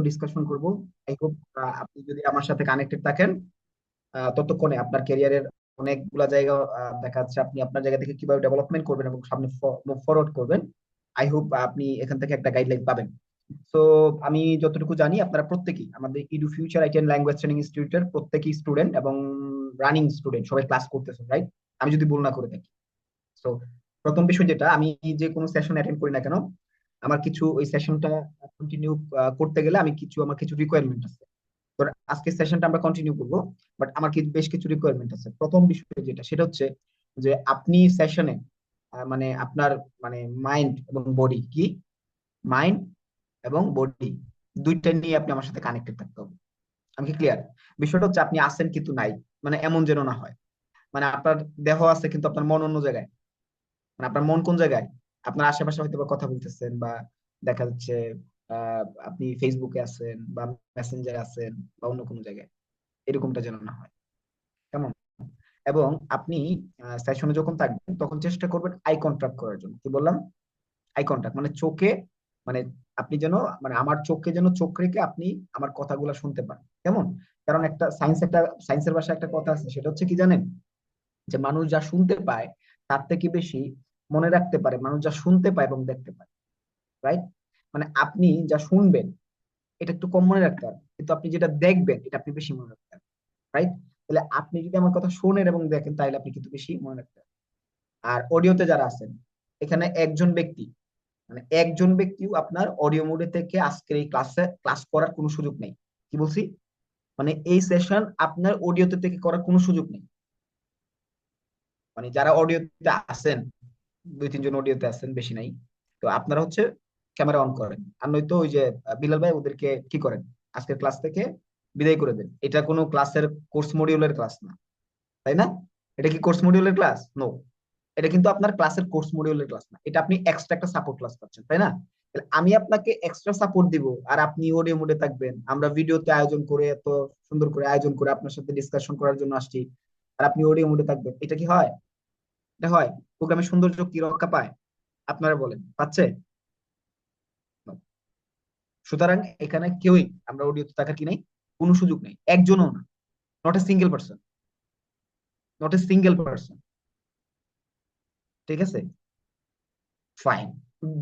Discussion করব। I hope আপনি যদি আমার সাথে কানেক্টেড থাকেন, ততক্ষণে আপনার ক্যারিয়ারের অনেকগুলা জায়গা দেখা যাচ্ছে আপনি আপনার জায়গা থেকে কিভাবে ডেভেলপমেন্ট করবেন এবং সামনে মুভ ফরওয়ার্ড করবেন। আই হোপ আপনি এখান থেকে একটা গাইডলাইন পাবেন। তো আমি যতটুকু জানি আপনারা প্রত্যেকেই আমাদের Edu Future IT and Language Training ইনস্টিটিউটের প্রত্যেকেই স্টুডেন্ট এবং রানিং স্টুডেন্ট, সবাই ক্লাস করতেছেন, রাইট? আমি যদি ভুল না করে থাকি। তো প্রথম বিষয় যেটা, আমি যে কোনো সেশন অ্যাটেন্ড করি না কেন, আমার কিছু ওই সেশনটা কন্টিনিউ করতে গেলে আমার কিছু রিকোয়ারমেন্ট আছে। তো আজকে সেশনটা আমরা কন্টিনিউ করবো, বাট আমার বেশ কিছু রিকোয়ারমেন্ট আছে। প্রথম বিষয় যেটা, সেটা হচ্ছে যে আপনি সেশনে মানে আপনার মানে মাইন্ড এবং বডি কি, মাইন্ড এবং বডি দুইটা নিয়ে আপনি আমার সাথে কানেক্টেড থাকতে হবে। আমি কি ক্লিয়ার? বিষয়টা হচ্ছে আপনি আছেন কিন্তু নাই, মানে এমন যেন না হয়। মানে আপনার দেহ আছে কিন্তু আপনার মন অন্য জায়গায়। মানে আপনার মন কোন জায়গায়? আপনার আশেপাশে হয়তো বা কথা বলতেছেন, বা দেখা যাচ্ছে আপনি ফেসবুকে আছেন বা মেসেঞ্জারে আছেন বা অন্য কোনো জায়গায়। এরকমটা যেন না হয়, কেমন? এবং আপনি সেশনে যখন থাকবেন তখন চেষ্টা করবেন আই কন্ট্যাক্ট করার জন্য। কি বললাম? আই কন্ট্যাক্ট মানে চোখে, মানে আপনি যেন, মানে আমার চোখে যেন চোখ রেখে আপনি আমার কথাগুলো শুনতে পান, কেমন? কারণ সায়েন্সের ভাষায় একটা কথা আছে, সেটা হচ্ছে কি জানেন? যে মানুষ যা শুনতে পায় তার থেকে বেশি মনে রাখতে পারে মানুষ যা শুনতে পায় এবং দেখতে পায়, রাইট? মানে আপনি যা শুনবেন এটা একটু কম মনে রাখতে পারবেন, কিন্তু আপনি যেটা দেখবেন এটা আপনি বেশি মনে রাখতে পারবেন, রাইট? তাহলে আপনি যদি আমার কথা শোনেন এবং দেখেন তাহলে আপনি কিন্তু বেশি মনে রাখতে পারবেন। আর অডিওতে যারা আছেন, এখানে একজন ব্যক্তি, মানে একজন ব্যক্তিও আপনার অডিও মোডে থেকে আজকের এই ক্লাসে ক্লাস করার কোনো সুযোগ নেই। কি বলছি? মানে এই সেশন আপনার অডিওতে থেকে করার কোনো সুযোগ নেই। মানে যারা অডিওতে আছেন, দুই তিনজন অডিওতে আছেন, বেশি নাই। তো আপনারা হচ্ছে ক্যামেরা অন করেন, আর নয়তো ওই যে বিলাল ভাই ওদেরকে কি করেন, আজকের ক্লাস থেকে বিদায় করে দেন। এটা কোনো ক্লাসের কোর্স মডিউলের ক্লাস না, তাই না? এটা কি কোর্স মডিউলের ক্লাস? নো। এটা কিন্তু আপনার ক্লাসের কোর্স মডিউলের ক্লাস না, এটা আপনি এক্সট্রা একটা সাপোর্ট ক্লাস পাচ্ছেন, তাই না? তাহলে আমি আপনাকে এক্সট্রা সাপোর্ট দিব আর আপনি অডিও মোডে থাকবেন। আমরা ভিডিওতে আয়োজন করে, এত সুন্দর করে আয়োজন করে আপনার সাথে ডিসকাশন করার জন্য আসছি, আর আপনি অডিও মোডে থাকবেন। এটা কি হয়? এটা হয়? প্রোগ্রামের সৌন্দর্য কি রক্ষা পায়? আপনারা বলেন, পাচ্ছে? No. সুতরাং এখানে কেউই আমরা অডিওতে থাকার কি নাই, কোনো সুযোগ নেই, একজনও না। Not a single person, not a single person. ঠিক আছে? ফাইন।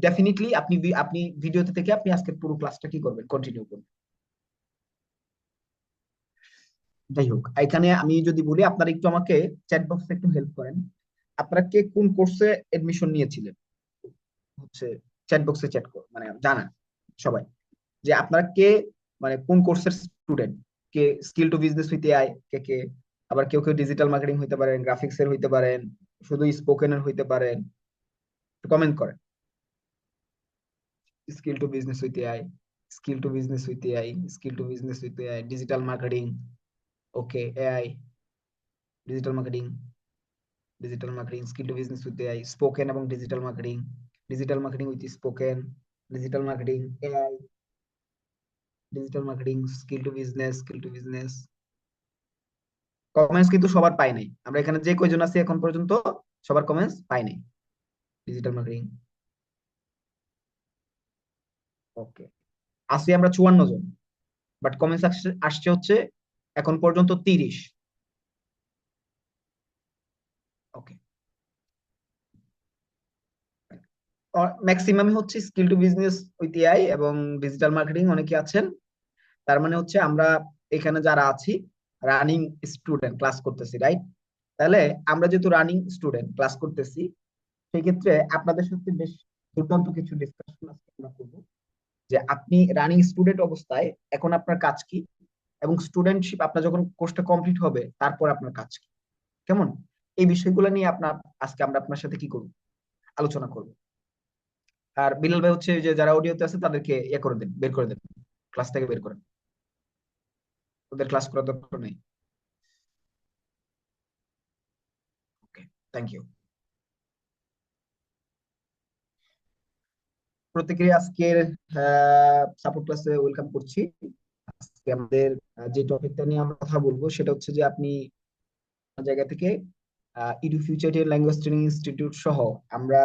ডেফিনেটলি আপনি ভিডিওতে থেকে আপনি আজকের পুরো ক্লাসটা কি করবেন, কন্টিনিউ করবেন। যাই হোক, এখানে আমি যদি বলি, আপনারা একটু আমাকে চ্যাট বক্সে একটু হেল্প করেন। আপনারা কে কোন কোর্সে এডমিশন নিয়েছিলেন, হচ্ছে চ্যাট বক্সে চ্যাট মানে জানান সবাই যে আপনারা কে, মানে কোন কোর্সের student. K skill to business হইতে আয়, কে কে আবার কেউ কেউ ডিজিটাল মার্কেটিং হইতে পারেন, গ্রাফিক্স এর হইতে পারেন, শুধু স্পোকেন এর হইতে পারেন। কমেন্ট করেন, স্কিল টু বিজনেস হইতে আয়, স্কিল টু বিজনেস হইতে আয়, স্কিল টু বিজনেস হইতে আয়, digital marketing, okay AI, digital marketing, digital marketing, skill to business হইতে আয়, স্পোকেন এবং digital marketing with spoken, digital marketing, AI, digital marketing, skill to business. Comments কিন্তু সবার পাই নাই, আমরা এখানে যে কয়জন আছি এখন পর্যন্ত সবার কমেন্টস পাই নাই। ডিজিটাল মার্কেটিং, ওকে। আছি আমরা 54 জন, বাট কমেন্টস আসছে হচ্ছে এখন পর্যন্ত 30। ওকে। ম্যাক্সিমাম হচ্ছে skill to business with AI এবং ডিজিটাল মার্কেটিং অনেকে আছেন। তার মানে হচ্ছে আমরা এখানে যারা আছি রানিং স্টুডেন্ট ক্লাস করতেছি, রাইট? তাহলে আমরা যেহেতু রানিং স্টুডেন্ট ক্লাস করতেছি, সেই ক্ষেত্রে আপনাদের সাথে বেশ দুর্দান্ত কিছু ডিসকাশন আজকে আমরা করবো। যে আপনি রানিং স্টুডেন্ট অবস্থায় এখন আপনার কাজ কি, এবং স্টুডেন্টশিপ আপনার যখন কোর্সটা কমপ্লিট হবে তারপর আপনার কাজ কি, কেমন? এই বিষয়গুলো নিয়ে আজকে আমরা আপনার সাথে কি করব, আলোচনা করব। আর বিলাল ভাই হচ্ছে যে যারা অডিওতে আছে তাদেরকে ইয়ে করে দেন, বের করে দেন, ক্লাস থেকে বের করেন, ওদের ক্লাস করার দরকার নেই। ওকে, থ্যাংক ইউ। প্রত্যেকেরই আজকের সাপোর্ট ক্লাসে ওয়েলকাম করছি। আজকে আমাদের যে টপিকটা নিয়ে আমরা কথা বলবো সেটা হচ্ছে যে আপনি জায়গা থেকে edu future language Training institute সহ আমরা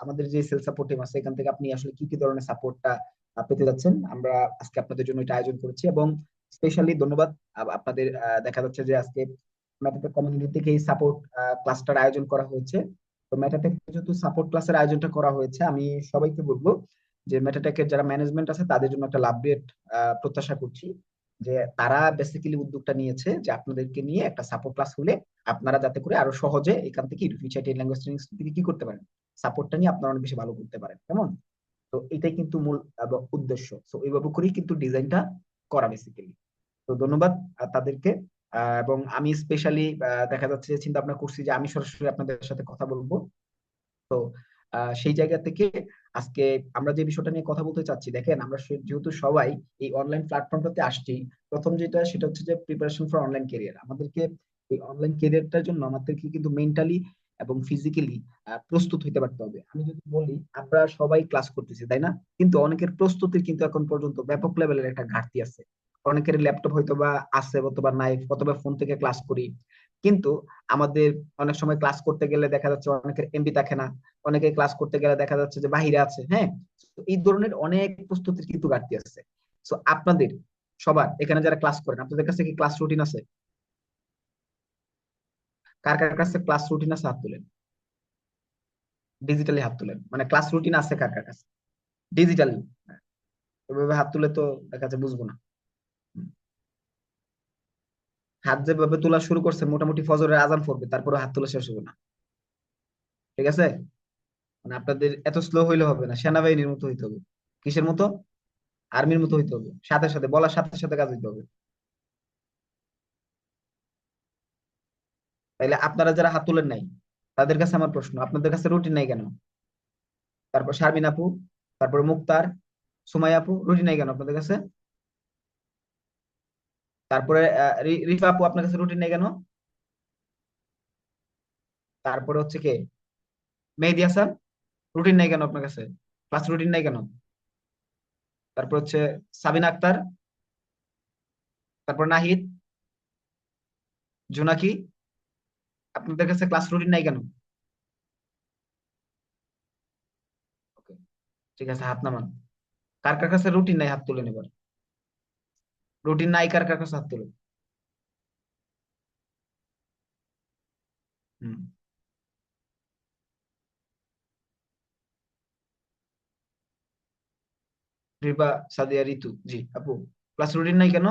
আমাদের যে সেল সাপোর্ট টিম আছে এখান থেকে আপনি আসলে কি কি ধরনের সাপোর্টটা পেতে যাচ্ছেন। আমরা আজকে আপনাদের জন্য এটা আয়োজন করেছি, এবং স্পেশালি ধন্যবাদ আপনাদের। দেখা যাচ্ছে যে আজকে মেটাটেক কমিউনিটি থেকে এই সাপোর্ট ক্লাসটার আয়োজন করা হয়েছে। তো মেটাটেক যেহেতু সাপোর্ট ক্লাসের আয়োজনটা করা হয়েছে, আমি সবাইকে বলবো যে মেটাটেকের যারা ম্যানেজমেন্ট আছে তাদের জন্য একটা লাভ রেট প্রত্যাশা করছি, যে তারা বেসিক্যালি উদ্যোগটা নিয়েছে যে আপনাদেরকে নিয়ে একটা সাপোর্ট ক্লাস হলে আপনারা যাতে করে আরো সহজে এখান থেকে ফিউচার ল্যাঙ্গুয়েজ ট্রেনিং থেকে কি করতে পারেন, সাপোর্টটা নিয়ে আপনারা অনেক বেশি ভালো করতে পারেন, কেমন? তো এটাই কিন্তু মূল উদ্দেশ্য। তো এইভাবে করেই কিন্তু ডিজাইনটা করা বেসিক্যালি। তো ধন্যবাদ তাদেরকে। এবং আমি স্পেশালি দেখা যাচ্ছে যে চিন্তা ভাবনা করছি যে আমি সরাসরি আপনাদের সাথে কথা বলবো। তো সেই জায়গা থেকে আজকে আমরা যে বিষয়টা নিয়ে কথা বলতে চাচ্ছি, দেখেন আমরা যেহেতু সবাই এই অনলাইন প্ল্যাটফর্মটাতে আসছি, প্রথম যেটা সেটা হচ্ছে যে প্রিপারেশন ফর অনলাইন ক্যারিয়ার। আমাদেরকে এই অনলাইন ক্যারিয়ারটার জন্য আমাদেরকে কিন্তু মেন্টালি এবং ফিজিক্যালি প্রস্তুত হইতে পারতে হবে। আমি যদি বলি আমরা সবাই ক্লাস করতেছি, তাই না? কিন্তু অনেকের প্রস্তুতির কিন্তু এখন পর্যন্ত ব্যাপক লেভেলের একটা ঘাটতি আছে। অনেকের ল্যাপটপ হয়তো বা আছে অথবা নাই, অথবা ফোন থেকে ক্লাস করি। কিন্তু আমাদের অনেক সময় ক্লাস করতে গেলে দেখা যাচ্ছে অনেকের এমবি থাকে না, অনেকে ক্লাস করতে গেলে দেখা যাচ্ছে যে বাহিরে আছে। হ্যাঁ, তো এই ধরনের অনেক প্রস্তুতির কিন্তু ঘাটতি আছে। তো আপনাদের সবার এখানে যারা ক্লাস করেন, আপনাদের কাছে কি ক্লাস রুটিন আছে? কার কার কাছে ক্লাস রুটিন আছে হাত তুলেন। ডিজিটালি হাত তুলেন, মানে ক্লাস রুটিন আছে কার কার কাছে ডিজিটালি? এভাবে হাত তুলে তো দেখা যাচ্ছে বুঝবো না। হুম। হাত যেভাবে তোলা শুরু করছে মোটামুটি ফজরের আজান পড়বে, তারপরে হাত তোলা শেষ হবে না। ঠিক আছে? মানে আপনাদের এত স্লো হইলে হবে না, সেনাবাহিনীর মতো হইতে হবে। কিসের মতো? আর্মির মতো হইতে হবে, সাথে সাথে বলার সাথে সাথে কাজ হইতে হবে। তাইলে আপনারা যারা হাত তুলেন নাই তাদের কাছে আমার প্রশ্ন, আপনাদের কাছে রুটিন নাই কেন? তারপর শারমিন আপু, তারপর মুক্তার, সুমাইয়া আপু, রুটিন নাই কেন আপনাদের কাছে? তারপরে রিফা আপু, আপনার কাছে রুটিন নাই কেন? তারপরে হচ্ছে কে, মেহেদি হাসান, রুটিন নাই কেন আপনার কাছে? ক্লাস রুটিন নাই কেন? তারপর হচ্ছে সাবিনা আক্তার, তারপর নাহিদ, জোনাকি, আপনাদের কাছে ক্লাস রুটিন নাই কেন? Okay, ঠিক আছে, হাত নামান। কার কার কাছে রুটিন নাই হাত তুলেন এবার। রুটিন নাই কার কার কাছে হাত তুলেন। হুম। রিবা, সাদিয়া, ঋতু, জি আপু, ক্লাস রুটিন নাই কেন?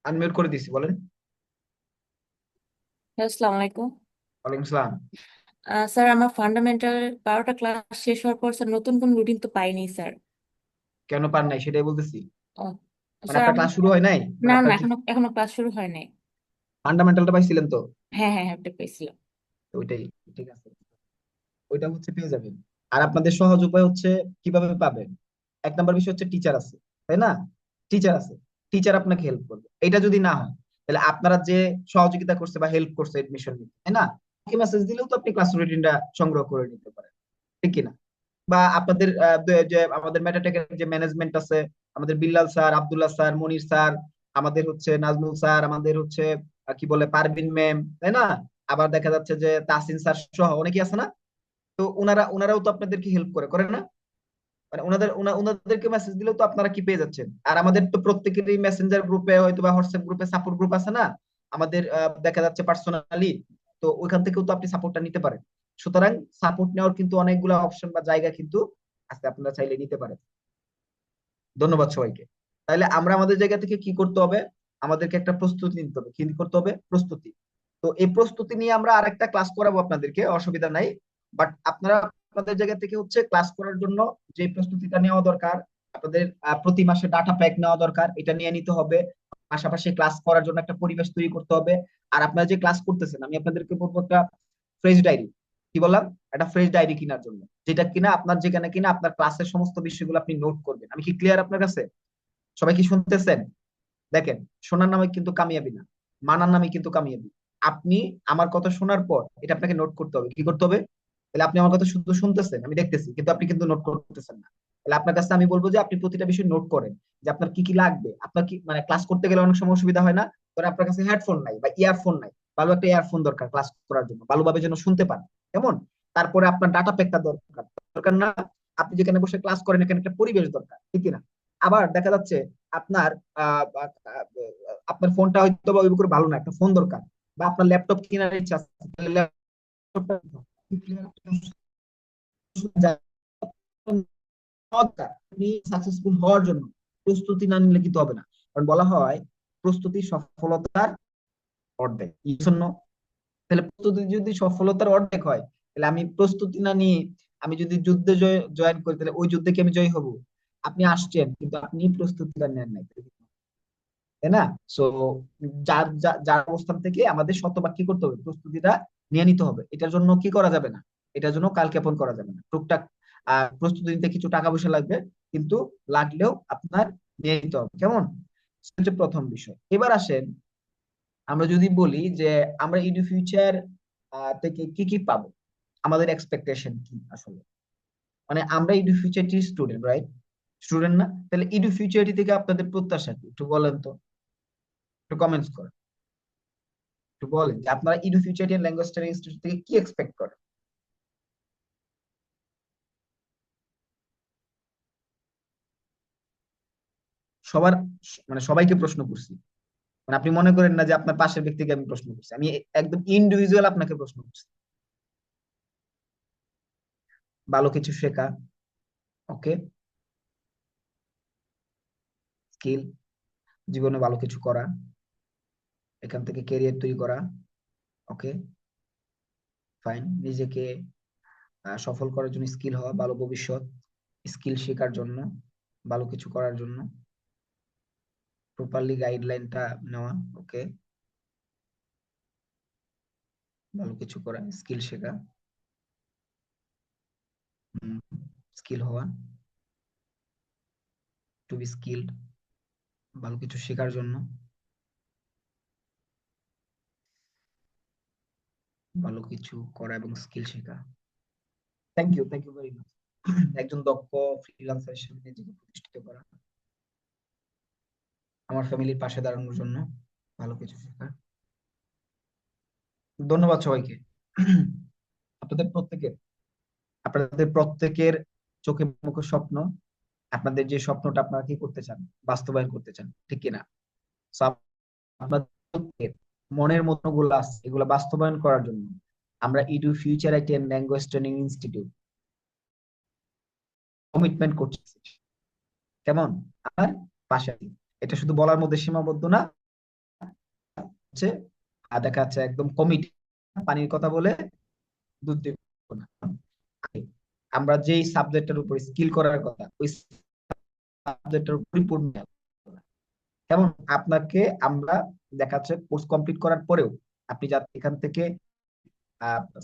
আনমিউট করে দিছি, বলেন। হ্যাঁ, আসসালামু আলাইকুম। ওয়ালাইকুম সালাম। স্যার, আমার ফান্ডামেন্টাল 12টা ক্লাস শেষ হওয়ার পর স্যার নতুন কোন রুটিন তো পাইনি স্যার। কেন পান নাই সেটাই বলতেছি। ও, মানে স্যার আপনার আমার, ক্লাস শুরু হয় নাই, না মানে না, আপনার কি এখনো এখনো ক্লাস শুরু হয় নাই। ফান্ডামেন্টালটা পাইছিলেন তো? হ্যাঁ হ্যাঁ হ্যাঁ, ওটা পেয়েছিলাম। তো ওইটাই, ঠিক আছে, ওইটা হচ্ছে পেয়ে যাবেন। আর আপনাদের সহজ উপায় হচ্ছে কিভাবে পাবেন। এক নাম্বার বিষয় হচ্ছে টিচার আছে, তাই না? টিচার আছে, টিচার আপনাকে হেল্প করবে। এটা যদি না হয় তাহলে আপনারা যে সহযোগিতা করছে বা হেল্প করছে এডমিশন নিতে, তাই না, মেসেজ দিলেও তো আপনি ক্লাস রুটিনটা সংগ্রহ করে নিতে পারেন, ঠিক কিনা? বা আপনাদের যে আমাদের মেটাটেকের যে ম্যানেজমেন্ট আছে, আমাদের বিল্লাল স্যার, আব্দুল্লাহ স্যার, মনির স্যার, আমাদের হচ্ছে নাজমুল স্যার, আমাদের হচ্ছে কি বলে পারভিন ম্যাম, তাই না? আবার দেখা যাচ্ছে যে তাসিন স্যার সহ অনেকেই আছে না? তো ওনারাও তো আপনাদেরকে হেল্প করে না? মানে ওনাদেরকে মেসেজ দিলেও তো আপনারা কি পেয়ে যাচ্ছেন। আর আমাদের তো প্রত্যেকেরই মেসেঞ্জার গ্রুপে হয়তো বা হোয়াটসঅ্যাপ গ্রুপে সাপোর্ট গ্রুপ আছে না আমাদের, দেখা যাচ্ছে পার্সোনালি। তো ওইখান থেকেও তো আপনি সাপোর্টটা নিতে পারেন। সুতরাং সাপোর্ট নেওয়ার কিন্তু অনেকগুলো অপশন বা জায়গা কিন্তু আছে, আপনারা চাইলে নিতে পারেন। ধন্যবাদ সবাইকে। তাহলে আমরা আমাদের জায়গা থেকে কি করতে হবে, আমাদেরকে একটা প্রস্তুতি নিতে হবে। কি করতে হবে? প্রস্তুতি। তো এই প্রস্তুতি নিয়ে আমরা আরেকটা ক্লাস করাবো আপনাদেরকে, অসুবিধা নাই। বাট আপনারা আপনাদের জায়গা থেকে হচ্ছে ক্লাস করার জন্য যে প্রস্তুতিটা নেওয়া দরকার, আপনাদের প্রতি মাসে ডাটা প্যাক নেওয়া দরকার, এটা নিয়ে নিতে হবে। পাশাপাশি ক্লাস করার জন্য একটা পরিবেশ তৈরি করতে হবে। আর আপনারা যে ক্লাস করতেছেন, আমি আপনাদেরকে বলবো একটা ফ্রেশ ডায়েরি, কি বললাম, একটা ফ্রেশ ডায়েরি কেনার জন্য, যেটা কিনা আপনার, যেখানে কিনা আপনার ক্লাসের সমস্ত বিষয়গুলো আপনি নোট করবেন। আমি কি ক্লিয়ার আপনার কাছে? সবাই কি শুনতেছেন? দেখেন, শোনার নামে কিন্তু কামিয়াবি না, মানার নামে কিন্তু কামিয়াবি। আপনি আমার কথা শোনার পর এটা আপনাকে নোট করতে হবে। কি করতে হবে? তাহলে আপনি আমার কথা শুধু শুনতেছেন, আমি দেখতেছি, কিন্তু আপনি কিন্তু নোট করতেছেন না। তাহলে আপনার কাছে আমি বলবো যে আপনি প্রতিটা বিষয় নোট করেন, যে আপনার কি কি লাগবে। আপনার কি মানে ক্লাস করতে গেলে অনেক সময় অসুবিধা হয় না? ধরেন আপনার কাছে হেডফোন নাই বা ইয়ারফোন নাই, ভালো একটা ইয়ারফোন দরকার ক্লাস করার জন্য, ভালোভাবে যেন শুনতে পান। কেমন? তারপরে আপনার ডাটা প্যাকটা দরকার দরকার না? আপনি যেখানে বসে ক্লাস করেন এখানে একটা পরিবেশ দরকার, ঠিক না? আবার দেখা যাচ্ছে আপনার আহ, আহ, আহ, আপনার ফোনটা হয়তো বা ওই করে ভালো না, একটা ফোন দরকার, বা আপনার ল্যাপটপ কেনার ইচ্ছা আছে, তাহলে ল্যাপটপটা আপনি সাকসেসফুল হওয়ার জন্য প্রস্তুতি না নিলে কিন্তু হবে না। কারণ বলা হয় প্রস্তুতি সফলতার অর্ধেক, এই জন্য তাহলে প্রস্তুতি যদি সফলতার অর্ধেক হয়, তাহলে আমি প্রস্তুতি না নিয়ে আমি যদি যুদ্ধে জয়েন করি, তাহলে ওই যুদ্ধে কি আমি জয় হব? আপনি আসছেন কিন্তু আপনি প্রস্তুতিটা নেন নাই, তাই না? সো যার যার অবস্থান থেকে আমাদের শতভাগ কি করতে হবে, প্রস্তুতিটা নিয়ে নিতে হবে। এটার জন্য কি করা যাবে না, এটার জন্য কালক্ষেপণ করা যাবে না। টুকটাক প্রস্তুতি নিতে কিছু টাকা পয়সা লাগবে, কিন্তু লাগলেও আপনার নিয়ে নিতে হবে, কেমন? সেটা হচ্ছে প্রথম বিষয়। এবার আসেন, আমরা যদি বলি যে আমরা ইন ফিউচার থেকে কি কি পাবো, আমাদের এক্সপেকটেশন কি আসলে, মানে আমরা ইন ফিউচারটি স্টুডেন্ট, রাইট? স্টুডেন্ট না? তাহলে ইন ফিউচারটি থেকে আপনাদের প্রত্যাশা কি একটু বলেন তো, একটু কমেন্টস করেন, একটু বলেন যে আপনারা edu future language study institute থেকে কি এক্সপেক্ট করেন। সবার, মানে সবাইকে প্রশ্ন করছি, মানে আপনি মনে করেন না যে আপনার পাশের ব্যক্তিকে আমি প্রশ্ন করছি, আমি একদম ইন্ডিভিজুয়াল আপনাকে প্রশ্ন করছি। ভালো কিছু শেখা, ওকে, স্কিল, জীবনে ভালো কিছু করা, এখান থেকে ক্যারিয়ার তৈরি করা, ওকে, ফাইন। নিজেকে সফল করার জন্য স্কিল হওয়া, ভালো ভবিষ্যৎ, স্কিল শেখার জন্য, ভালো কিছু করার জন্য প্রপারলি গাইডলাইনটা নেওয়া, ওকে, ভালো কিছু করা, স্কিল শেখা, স্কিল হওয়া, টু বি স্কিলড, ভালো কিছু শেখার জন্য, ভালো কিছু করা এবং স্কিল শেখা। Thank you very much. একজন দক্ষ ফ্রিল্যান্সার হিসেবে নিজেকে প্রতিষ্ঠিত করা, আমার ফ্যামিলির পাশে দাঁড়ানোর জন্য, ভালো কিছু শেখা। ধন্যবাদ সবাইকে। আপনাদের প্রত্যেকের আপনাদের প্রত্যেকের চোখে মুখে স্বপ্ন, আপনাদের যে স্বপ্নটা আপনারা কি করতে চান, বাস্তবায়ন করতে চান, ঠিক কিনা? So, আপনাদের প্রত্যেকের মনের মতো গুলো আছে, এগুলো বাস্তবায়ন করার জন্য আমরা Edu Future IT and Language Training Institute commitment করছি, কেমন? আর পাশে আছি। এটা শুধু বলার মধ্যে সীমাবদ্ধ না, হচ্ছে দেখা যাচ্ছে একদম কমিটি, পানির কথা বলে দুধ দিব না। আমরা যেই সাবজেক্টের উপর স্কিল করার কথা, ওই সাবজেক্টের উপর পরিপূর্ণ, যেমন আপনাকে আমরা দেখাচ্ছে কোর্স কমপ্লিট করার পরেও আপনি যাতে এখান থেকে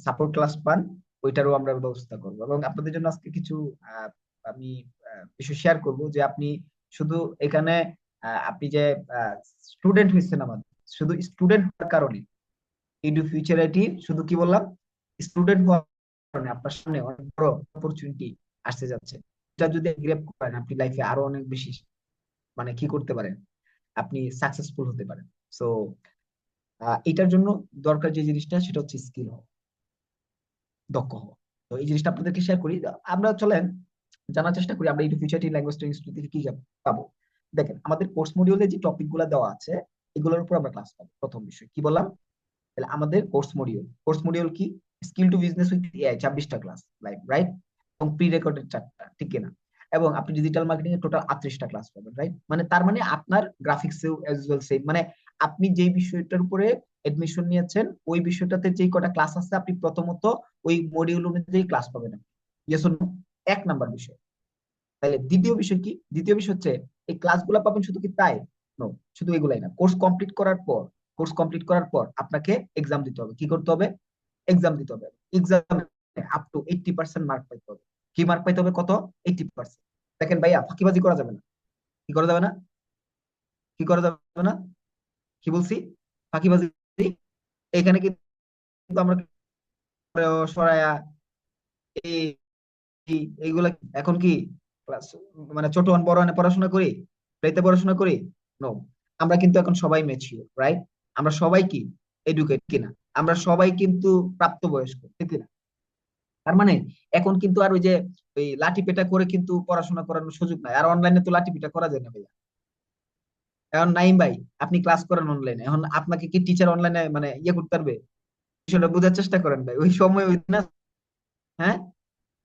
সাপোর্ট ক্লাস পান, ওইটারও আমরা ব্যবস্থা করবো। এবং আপনাদের জন্য আজকে কিছু আহ, আমি বিষয় শেয়ার করব যে আপনি শুধু এখানে আপনি যে স্টুডেন্ট হয়েছেন আমাদের, শুধু স্টুডেন্ট হওয়ার কারণে ইডু ফিউচার আইটি, শুধু কি বললাম, স্টুডেন্ট হওয়ার কারণে আপনার সামনে অনেক বড় অপরচুনিটি আসতে যাচ্ছে। এটা যদি গ্রেপ করেন আপনি লাইফে আরো অনেক বেশি, মানে কি করতে পারেন, আপনি সাকসেসফুল হতে পারেন। সো এটার জন্য দরকার যে জিনিসটা সেটা হচ্ছে স্কিল হওয়া, দক্ষ হওয়া। তো এই জিনিসটা আপনাদেরকে শেয়ার করি। আমরা চলেন জানার চেষ্টা করি আমরা এই ফিউচারটি ল্যাঙ্গুয়েজ ইনস্টিটিউট থেকে কি পাবো। দেখেন আমাদের কোর্স মডিউলে যে টপিক গুলো দেওয়া আছে এগুলোর উপর আমরা ক্লাস পাবো। প্রথম বিষয় কি বললাম, তাহলে আমাদের কোর্স মডিউল কি, skill to business with AI 26টা ক্লাস লাইভ, রাইট? এবং প্রি রেকর্ডেড 4টা, ঠিক কিনা? এবং আপনি ডিজিটাল মার্কেটিং এর টোটাল 38টা ক্লাস পাবেন, রাইট? মানে তার মানে আপনার গ্রাফিক্সেও এজ ওয়েল সেম, মানে আপনি যেই বিষয়টার উপরে এডমিশন নিয়েছেন ওই বিষয়টাতে যেই কটা ক্লাস আছে আপনি প্রথমত ওই মডিউল অনুযায়ী ক্লাস পাবেন। Yes or no? এক নাম্বার বিষয়। তাহলে দ্বিতীয় বিষয় কি, দ্বিতীয় বিষয় হচ্ছে এই ক্লাসগুলো পাবেন শুধু কি তাই? নো, শুধু এগুলাই না। কোর্স কমপ্লিট করার পর আপনাকে এক্সাম দিতে হবে। কি করতে হবে? এক্সাম দিতে হবে। এক্সাম আপ টু 80% মার্ক পাইতে হবে। কি মার্ক পাইতে হবে? কত? 80%। দেখেন ভাইয়া, ফাঁকিবাজি করা যাবে না। কি করা যাবে না? কি করা যাবে না? কি বলছি? ফাঁকিবাজি। এখানে কিন্তু আমরা সরায়া এই এইগুলা এখন কি ক্লাস, মানে ছোট হন বড় হনে পড়াশোনা করি, প্লেতে পড়াশোনা করি? নো। আমরা কিন্তু এখন সবাই ম্যাচিওর, রাইট? আমরা সবাই কি এডুকেট কিনা? আমরা সবাই কিন্তু প্রাপ্তবয়স্ক, ঠিক কিনা? তার মানে এখন কিন্তু আর ওই যে ওই লাঠি পেটা করে কিন্তু পড়াশোনা করানোর সুযোগ নাই, আর অনলাইনে তো লাঠি পেটা করা যায় না ভাইয়া। এখন নাইম ভাই, আপনি ক্লাস করেন অনলাইনে, এখন আপনাকে কি টিচার অনলাইনে মানে ইয়ে করতে পারবে? বিষয়টা বোঝার চেষ্টা করেন ভাই, ওই সময় ওই না। হ্যাঁ,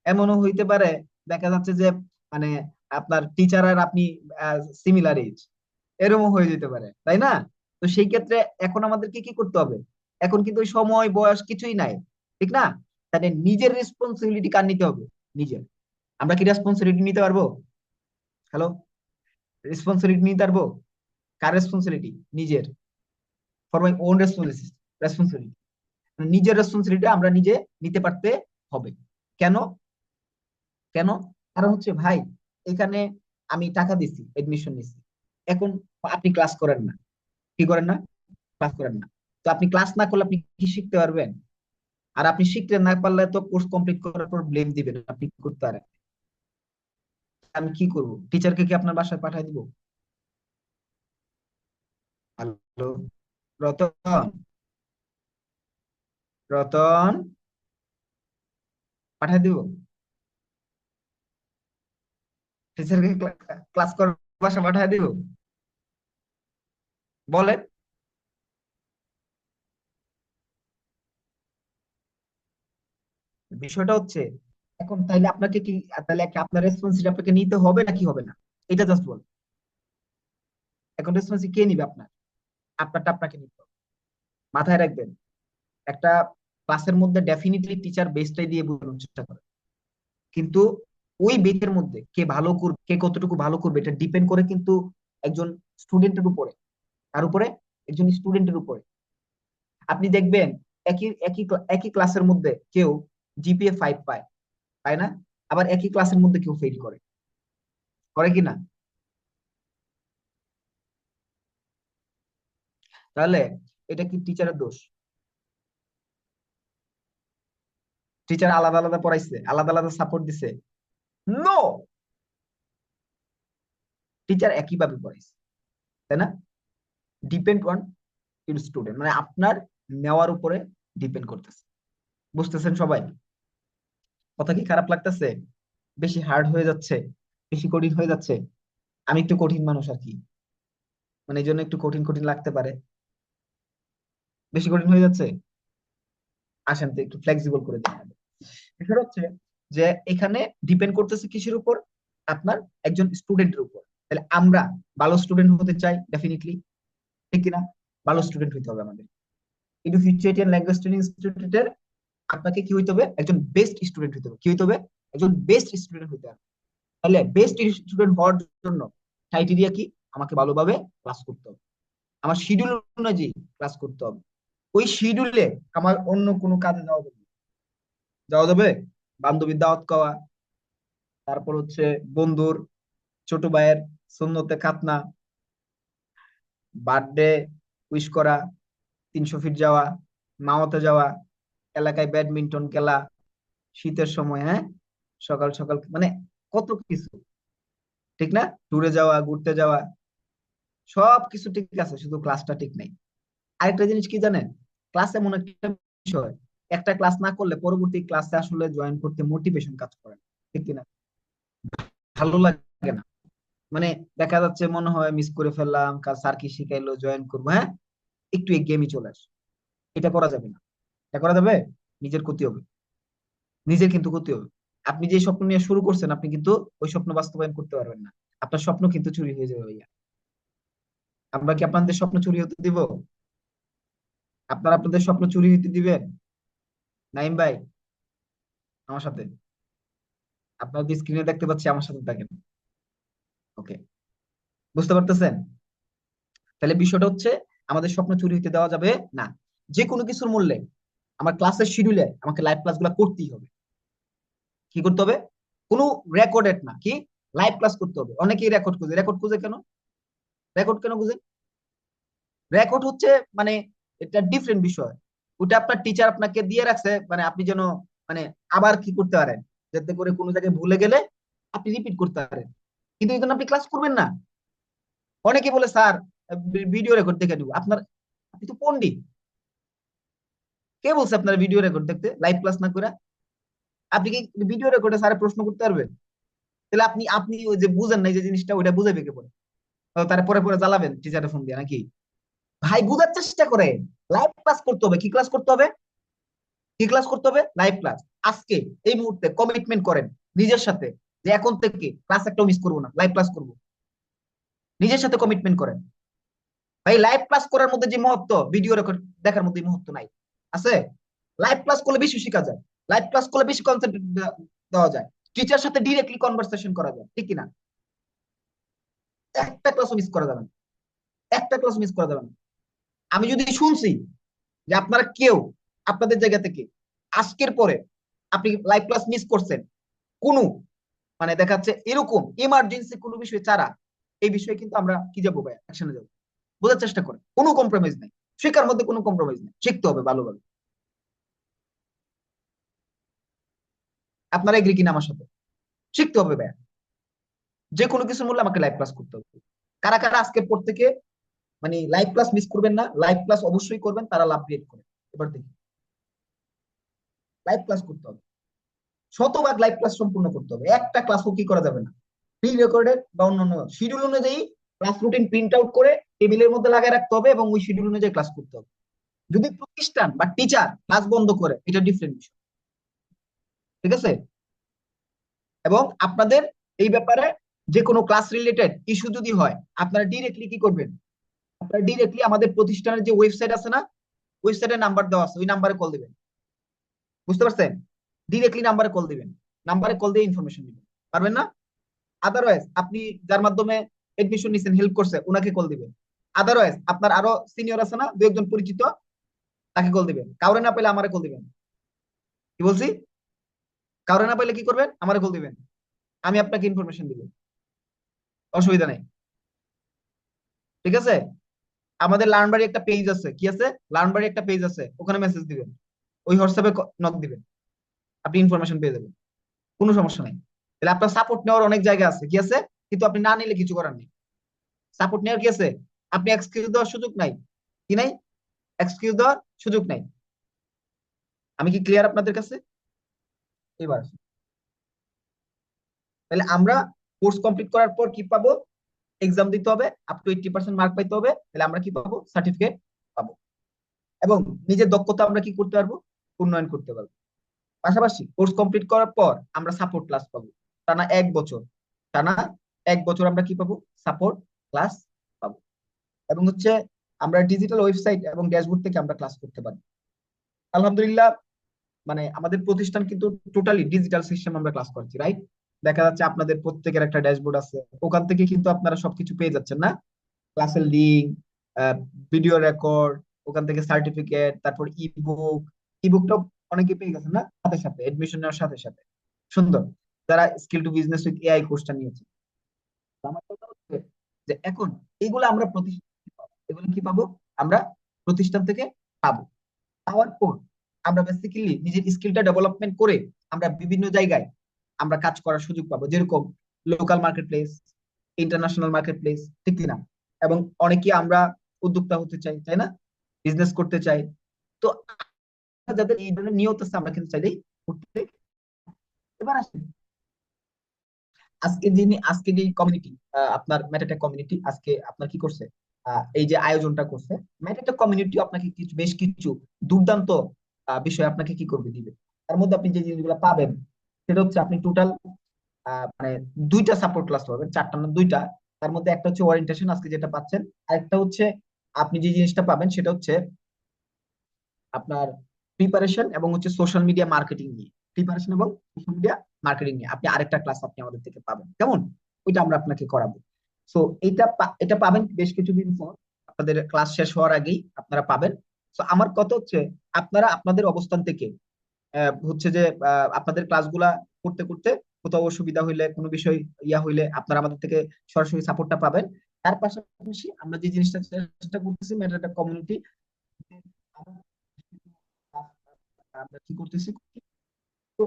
এমনও হইতে পারে, দেখা যাচ্ছে যে মানে আপনার টিচার আর আপনি সিমিলার এজ, এরকমও হয়ে যেতে পারে, তাই না? তো সেই ক্ষেত্রে এখন আমাদেরকে কি করতে হবে? এখন কিন্তু ওই সময় বয়স কিছুই নাই, ঠিক না? তাহলে নিজের রেসপন্সিবিলিটি কার নিতে হবে? নিজের। আমরা কি রেসপন্সিবিলিটি নিতে পারবো? হ্যালো, রেসপন্সিবিলিটি নিতে পারবো? কার রেসপন্সিবিলিটি? নিজের। For my own responsibility. নিজের রেসপন্সিবিলিটি আমরা নিজে নিতে পারতে হবে। কেন? কেন? কারণ হচ্ছে ভাই, এখানে আমি টাকা দিছি, এডমিশন নিছি, এখন আপনি ক্লাস করেন না। কি করেন না? ক্লাস করেন না। তো আপনি ক্লাস না করলে আপনি কি শিখতে পারবেন? আর আপনি শিখতে না পারলে তো কোর্স কমপ্লিট করার পর ব্লেম দিবেন, আপনি কি করতে পারেন? আমি কি করব? টিচারকে কি আপনার বাসায় পাঠিয়ে দিব? হ্যালো, রতন, রতন, পাঠিয়ে দিব? টিচারকে ক্লাস করার বাসা পাঠিয়ে দিব? বলেন। বিষয়টা হচ্ছে, এখন তাইলে আপনাকে কি, তাহলে একটা আপনার রেসপন্সিবিলিটি আপনাকে নিতে হবে নাকি হবে না? এটা জাস্ট বল। এখন রেসপন্সিবিলিটি কে নিবে আপনার? আপনারটা আপনাকে নিতে হবে। মাথায় রাখবেন, একটা ক্লাসের মধ্যে ডেফিনেটলি টিচার বেস্টটাই দিয়ে বোঝানোর চেষ্টা করে, কিন্তু ওই বেচের মধ্যে কে ভালো করবে, কে কতটুকু ভালো করবে, এটা ডিপেন্ড করে কিন্তু একজন স্টুডেন্টের উপরে। তার উপরে, একজন স্টুডেন্টের উপরে। আপনি দেখবেন একই ক্লাসের মধ্যে কেউ জিপিএ 5 পায়, পায় না? আবার একই ক্লাসের মধ্যে কেউ ফেল করে, করে কি না? তাহলে এটা কি টিচারের দোষ? টিচার আলাদা আলাদা পড়াইছে, আলাদা আলাদা সাপোর্ট দিছে? নো, টিচার একইভাবে পড়াইছে, তাই না? ডিপেন্ড অন ইউর স্টুডেন্ট, মানে আপনার নেওয়ার উপরে ডিপেন্ড করতেছে। বুঝতেছেন সবাই? কথা কি খারাপ লাগতেছে? বেশি হার্ড হয়ে যাচ্ছে? বেশি কঠিন হয়ে যাচ্ছে? আমি একটু কঠিন মানুষ আর কি, মানে এই জন্য একটু কঠিন কঠিন লাগতে পারে। বেশি কঠিন হয়ে যাচ্ছে? আসেন তো একটু ফ্লেক্সিবল করে দিই। বিষয় হচ্ছে যে এখানে ডিপেন্ড করতেছে কিসের উপর? আপনার একজন স্টুডেন্টের উপর। তাহলে আমরা ভালো স্টুডেন্ট হতে চাই ডেফিনেটলি, ঠিক কিনা? ভালো স্টুডেন্ট হইতে হবে আমাদের। কিন্তু ফিউচার ল্যাঙ্গুয়েজ ট্রেনিং ইনস্টিটিউটের আপনাকে কি হইতে হবে? একজন বেস্ট স্টুডেন্ট হইতে হবে। কি হইতে হবে? একজন বেস্ট স্টুডেন্ট হইতে হবে। তাহলে বেস্ট স্টুডেন্ট হওয়ার জন্য ক্রাইটেরিয়া কি? আমাকে ভালোভাবে ক্লাস করতে হবে, আমার শিডিউল অনুযায়ী ক্লাস করতে হবে। ওই শিডিউলে আমার অন্য কোনো কাজে যাওয়া যাবে না। যাওয়া যাবে? বান্ধবীর দাওয়াত খাওয়া, তারপর হচ্ছে বন্ধুর, ছোট ভাইয়ের সুন্নতে খাতনা, বার্থডে উইশ করা, 300 ফিট যাওয়া, মাওয়াতে যাওয়া, এলাকায় ব্যাডমিন্টন খেলা, শীতের সময়, হ্যাঁ, সকাল সকাল, মানে কত কিছু, ঠিক না? ট্যুরে যাওয়া, ঘুরতে যাওয়া, সব কিছু ঠিক আছে, শুধু ক্লাসটা ঠিক নাই। আরেকটা জিনিস কি জানেন? ক্লাস এমন একটা বিষয়, একটা ক্লাস না করলে পরবর্তী ক্লাসে আসলে জয়েন করতে মোটিভেশন কাজ করে না, ঠিক কিনা? ভালো লাগে না, মানে দেখা যাচ্ছে মনে হয় মিস করে ফেললাম, স্যার কি শিখাইলো, জয়েন করবো, হ্যাঁ, একটু এগিয়ে চলে আস। এটা করা যাবে না। এটা করা যাবে? নিজের ক্ষতি হবে, নিজের কিন্তু ক্ষতি হবে। আপনি যে স্বপ্ন নিয়ে শুরু করছেন, আপনি কিন্তু ওই স্বপ্ন বাস্তবায়ন করতে পারবেন না। আপনার স্বপ্ন কিন্তু চুরি হয়ে যাবে ভাইয়া। আমরা কি আপনাদের স্বপ্ন চুরি হতে দিব? আপনারা আপনাদের স্বপ্ন চুরি হতে দিবেন? নাইম ভাই, আমার সাথে, আপনার যে স্ক্রিনে দেখতে পাচ্ছি আমার সাথে থাকেন। ওকে, বুঝতে পারতেছেন? তাহলে বিষয়টা হচ্ছে, আমাদের স্বপ্ন চুরি হতে দেওয়া যাবে না। যে কোনো কিছুর মূল্যে আমার ক্লাসের শিডিউলে আমাকে লাইভ ক্লাস গুলো করতেই হবে। কি করতে হবে? কোনো রেকর্ডেড না, কি লাইভ ক্লাস করতে হবে। অনেকেই রেকর্ড খুঁজে, রেকর্ড খুঁজে কেন? রেকর্ড কেন খুঁজে? রেকর্ড হচ্ছে মানে এটা ডিফারেন্ট বিষয়। ওটা আপনার টিচার আপনাকে দিয়ে রাখছে, মানে আপনি যেন মানে আবার কি করতে পারেন, যাতে করে কোনো জায়গায় ভুলে গেলে আপনি রিপিট করতে পারেন। কিন্তু এই জন্য আপনি ক্লাস করবেন না। অনেকে বলে স্যার ভিডিও রেকর্ড দেখে নিব আপনার, আপনি তো পণ্ডিত, কে বলছে আপনার ভিডিও রেকর্ড দেখতে লাইভ ক্লাস না করে? আপনি কি ভিডিও রেকর্ডে স্যার প্রশ্ন করতে পারবেন? তাহলে আপনি আপনি ওই যে বুঝেন নাই যে জিনিসটা, ওইটা বুঝাবে কে পরে? তার পরে পরে জ্বালাবেন টিচারে ফোন দিয়ে নাকি? ভাই বুঝার চেষ্টা করে। লাইভ ক্লাস করতে হবে। কি ক্লাস করতে হবে? কি ক্লাস করতে হবে? Live class. আজকে এই মুহূর্তে কমিটমেন্ট করেন নিজের সাথে যে এখন থেকে ক্লাস একটাও মিস করবো না, লাইভ ক্লাস করবো। নিজের সাথে কমিটমেন্ট করেন। ভাই লাইভ ক্লাস করার মধ্যে যে মহত্ব ভিডিও রেকর্ড দেখার মধ্যে মহত্ব নাই। আছে? লাইভ ক্লাস করলে বেশি শেখা যায়। লাইভ ক্লাস করলে বেশি কনসেন্ট্রেট দেওয়া যায়। টিচার সাথে ডিরেক্টলি কনভারসেশন করা যায়, ঠিক কিনা? একটা ক্লাসও মিস করা যাবে না। একটা ক্লাস মিস করা যাবে না। আমি যদি শুনছি যে আপনারা কেউ আপনাদের জায়গা থেকে আজকের পরে আপনি লাইভ ক্লাস মিস করছেন, কোনো মানে দেখা যাচ্ছে এরকম ইমার্জেন্সি কোনো বিষয় ছাড়া, এই বিষয়ে কিন্তু আমরা কি যাবো ভাই, অ্যাকশনে যাবো। বোঝার চেষ্টা করেন, কোনো কম্প্রোমাইজ নাই। শেখার মধ্যে কোনো কম্প্রোমাইজ নেই, শিখতে হবে ভালোভাবে। আপনারা এগ্রি কিনা আমার সাথে? শিখতে হবে ভাই। যে কোনো কিছুর মূল্যে আমাকে লাইভ ক্লাস করতে হবে। কারা কারা আজকের পর থেকে মানে লাইভ ক্লাস মিস করবেন না, লাইভ ক্লাস অবশ্যই করবেন, তারা লাভ ক্রিয়েট করে। এবার দেখি, লাইভ ক্লাস করতে হবে। শতভাগ লাইভ ক্লাস সম্পূর্ণ করতে হবে। একটা ক্লাসও কি করা যাবে না। প্রি রেকর্ডেড বা অন্যান্য শিডিউল অনুযায়ী ক্লাস রুটিন প্রিন্ট আউট করে টেবিলের মধ্যে লাগিয়ে রাখতে হবে এবং ওই শিডিউল অনুযায়ী ক্লাস করতে হবে। যদি প্রতিষ্ঠান বা টিচার ক্লাস বন্ধ করে, এটা ডিফারেন্ট বিষয়। ঠিক আছে? এবং আপনাদের এই ব্যাপারে যে কোনো ক্লাস রিলেটেড ইস্যু যদি হয়, আপনারা ডিরেক্টলি কি করবেন? আপনারা ডিরেক্টলি আমাদের প্রতিষ্ঠানের যে ওয়েবসাইট আছে না, ওয়েবসাইটের নাম্বার দেওয়া আছে, ওই নাম্বারে কল দিবেন। বুঝতে পারছেন? ডিরেক্টলি নাম্বারে কল দিবেন। নাম্বারে কল দিয়ে ইনফরমেশন দিবেন। পারবেন না? আদারওয়াইজ আপনি যার মাধ্যমে এডমিশন নিছেন, হেল্প করছে, ওনাকে কল দিবেন। আদারওয়াইজ আপনার আরো সিনিয়র আছে না, দু একজন পরিচিত, তাকে কল দিবেন। কাউরে না পেলে আমারে কল দিবেন। কি বলছি? কাউরে না পেলে কি করবেন? আমারে কল দিবেন। আমি আপনাকে ইনফরমেশন দিব। অসুবিধা নেই। ঠিক আছে? আমাদের লার্নবাড়ি একটা পেজ আছে। কি আছে? লার্নবাড়ি একটা পেজ আছে, ওখানে মেসেজ দিবেন। ওই হোয়াটসঅ্যাপে নক দিবেন। আপনি ইনফরমেশন পেয়ে যাবেন। কোনো সমস্যা নাই। তাহলে আপনার সাপোর্ট নেওয়ার অনেক জায়গা আছে। কি আছে? কিন্তু আপনি না নিলে কিছু করার নেই। সাপোর্ট নেওয়ার কি আছে? আপনি এক্সকিউজ দেওয়ার সুযোগ নাই। কি নাই? এক্সকিউজ দেওয়ার সুযোগ নাই। আমি কি ক্লিয়ার আপনাদের কাছে? এবার আসুন। তাহলে আমরা কোর্স কমপ্লিট করার পর কি পাবো? এক্সাম দিতে হবে, আপ টু 80% মার্ক পাইতে হবে, তাহলে আমরা কি পাবো? সার্টিফিকেট পাবো। এবং নিজের দক্ষতা আমরা কি করতে পারবো? উন্নয়ন করতে পারবো। পাশাপাশি কোর্স কমপ্লিট করার পর আমরা সাপোর্ট ক্লাস পাবো। টানা 1 বছর। টানা 1 বছর আমরা কি পাবো? সাপোর্ট ক্লাস পাবো। এবং হচ্ছে আমরা ডিজিটাল ওয়েবসাইট এবং ড্যাশবোর্ড থেকে আমরা ক্লাস করতে পারি। আলহামদুলিল্লাহ, মানে আমাদের প্রতিষ্ঠান কিন্তু টোটালি ডিজিটাল সিস্টেম আমরা ক্লাস করছি, রাইট? দেখা যাচ্ছে আপনাদের প্রত্যেকের একটা ড্যাশবোর্ড আছে, ওখান থেকে কিন্তু আপনারা সবকিছু পেয়ে যাচ্ছেন না? ক্লাসের লিঙ্ক, ভিডিও রেকর্ড, ওখান থেকে সার্টিফিকেট, তারপর ইবুক। ইবুকটাও অনেকে পেয়ে গেছেন না সাথে সাথে, এডমিশন নেওয়ার সাথে সাথে। সুন্দর। যারা skill to business with AI কোর্সটা নিয়েছে। তো আমার কথা হচ্ছে যে এখন এগুলো আমরা প্রতিষ্ঠান থেকে পাবো। এগুলো কি পাবো? আমরা প্রতিষ্ঠান থেকে পাবো। পাওয়ার পর আমরা বেসিক্যালি নিজের স্কিলটা ডেভেলপমেন্ট করে আমরা বিভিন্ন জায়গায় আমরা কাজ করার সুযোগ পাবো, যেরকম local market place, international market place, ঠিক কিনা? এবং অনেকে আমরা উদ্যোক্তা হতে চাই, তাই না? বিজনেস করতে চাই। তো যাদের এই ধরনের নিয়ত আছে, আমরা কিন্তু চাইলেই করতে। এবার আসেন, আজকে যে কমিউনিটি, আপনার মেটাটেক কমিউনিটি আজকে আপনার কি করছে? এই যে আয়োজনটা করছে, মেটাটেক কমিউনিটি আপনাকে কিছু বেশ কিছু দুর্দান্ত বিষয় আপনাকে কি করবে, দিবে। তার মধ্যে আপনি যে জিনিসগুলো পাবেন, সেটা হচ্ছে আপনি টোটাল মানে 2টা সাপোর্ট ক্লাস পাবেন, 4টা না 2টা। তার মধ্যে একটা হচ্ছে ওরিয়েন্টেশন আজকে যেটা পাচ্ছেন, আরেকটা হচ্ছে আপনি যে জিনিসটা পাবেন সেটা হচ্ছে আপনার প্রিপারেশন এবং হচ্ছে সোশ্যাল মিডিয়া মার্কেটিং নিয়ে। প্রিপারেশন এবং সোশ্যাল মিডিয়া মার্কেটিং নিয়ে আপনি আরেকটা ক্লাস আপনি আমাদের থেকে পাবেন, কেমন? ওইটা আমরা আপনাকে করাবো। সো এটা পাবেন বেশ কিছুদিন পর, আপনাদের ক্লাস শেষ হওয়ার আগেই আপনারা পাবেন। তো আমার কথা হচ্ছে, আপনারা আপনাদের অবস্থান থেকে হচ্ছে যে আপনাদের ক্লাসগুলা করতে করতে কোথাও অসুবিধা হইলে, কোনো বিষয় হইলে আপনারা আমাদের থেকে সরাসরি সাপোর্টটা পাবেন। তার পাশাপাশি আমরা যে জিনিসটা চেষ্টা করতেছি, মেটা কমিউনিটি আমরা কি করতেছি, তো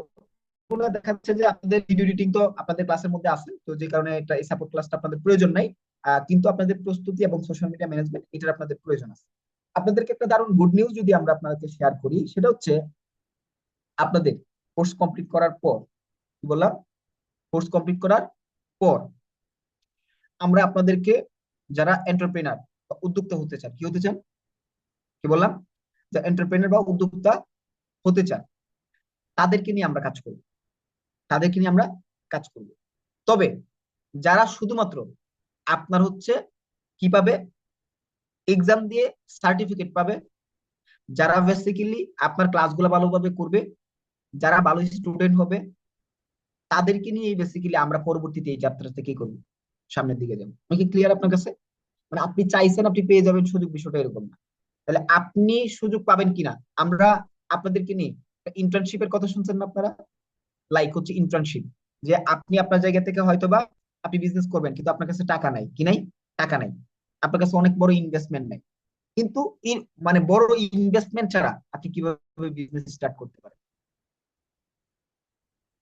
ওগুলো দেখা যাচ্ছে যে আপনাদের ভিডিও এডিটিং তো আপনাদের ক্লাসের মধ্যে আছে, তো যে কারণে এটা এই সাপোর্ট ক্লাসটা আপনাদের প্রয়োজন নাই। কিন্তু আপনাদের প্রস্তুতি এবং সোশ্যাল মিডিয়া ম্যানেজমেন্ট, এটার আপনাদের প্রয়োজন আছে। আপনাদেরকে একটা দারুণ গুড নিউজ যদি আমরা আপনাদেরকে শেয়ার করি, সেটা হচ্ছে আপনাদের কোর্স কমপ্লিট করার পর, কি বললাম, কোর্স কমপ্লিট করার পর আমরা আপনাদেরকে, যারা এন্টারপ্রেনার বা উদ্যোক্তা হতে চান, কি হতে চান, কি বললাম, যারা এন্টারপ্রেনার বা উদ্যোক্তা হতে চান, তাদেরকে নিয়ে আমরা কাজ করব, তাদেরকে নিয়ে আমরা কাজ করব। তবে যারা শুধুমাত্র আপনার হচ্ছে কি পাবে, এক্সাম দিয়ে সার্টিফিকেট পাবে, যারা বেসিক্যালি আপনার ক্লাসগুলো ভালোভাবে করবে, যারা ভালো স্টুডেন্ট হবে, তাদেরকে নিয়ে বেসিক্যালি আমরা পরবর্তীতে এই যাত্রাতে কি করবো, সামনের দিকে যাবো। আমি কি ক্লিয়ার আপনার কাছে? মানে আপনি চাইছেন আপনি পেয়ে যাবেন সুযোগ, বিষয়টা এরকম না। তাহলে আপনি সুযোগ পাবেন কিনা, আমরা আপনাদেরকে নিয়ে ইন্টার্নশিপের কথা শুনছেন না আপনারা, লাইক হচ্ছে ইন্টার্নশিপ, যে আপনি আপনার জায়গা থেকে হয়তোবা আপনি বিজনেস করবেন, কিন্তু আপনার কাছে টাকা নাই, কি নাই, টাকা নাই, আপনার কাছে অনেক বড় ইনভেস্টমেন্ট নাই, কিন্তু মানে বড় ইনভেস্টমেন্ট ছাড়া আপনি কিভাবে বিজনেস স্টার্ট করতে পারেন,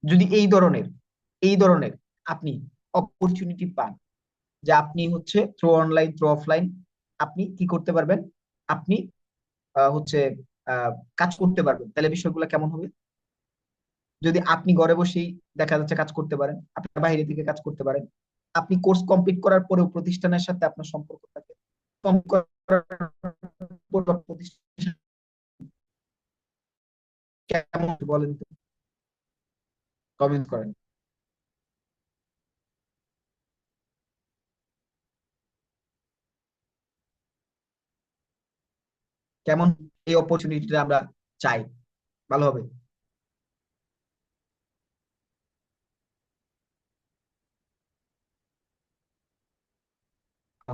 যদি এই ধরনের আপনি অপরচুনিটি পান, যে আপনি হচ্ছে থ্রু অনলাইন থ্রু অফলাইন আপনি কি করতে পারবেন, আপনি হচ্ছে আহ, কাজ করতে পারবেন, তাহলে বিষয়গুলো কেমন হবে? যদি আপনি ঘরে বসেই দেখা যাচ্ছে কাজ করতে পারেন, আপনি বাইরে থেকে কাজ করতে পারেন, আপনি কোর্স কমপ্লিট করার পরেও প্রতিষ্ঠানের সাথে আপনার সম্পর্ক থাকে, প্রতিষ্ঠান কেমন বলেন তো, কমেন্ট করেন। কেমন এই অপরচুনিটিটা আমরা চাই, ভালো হবে।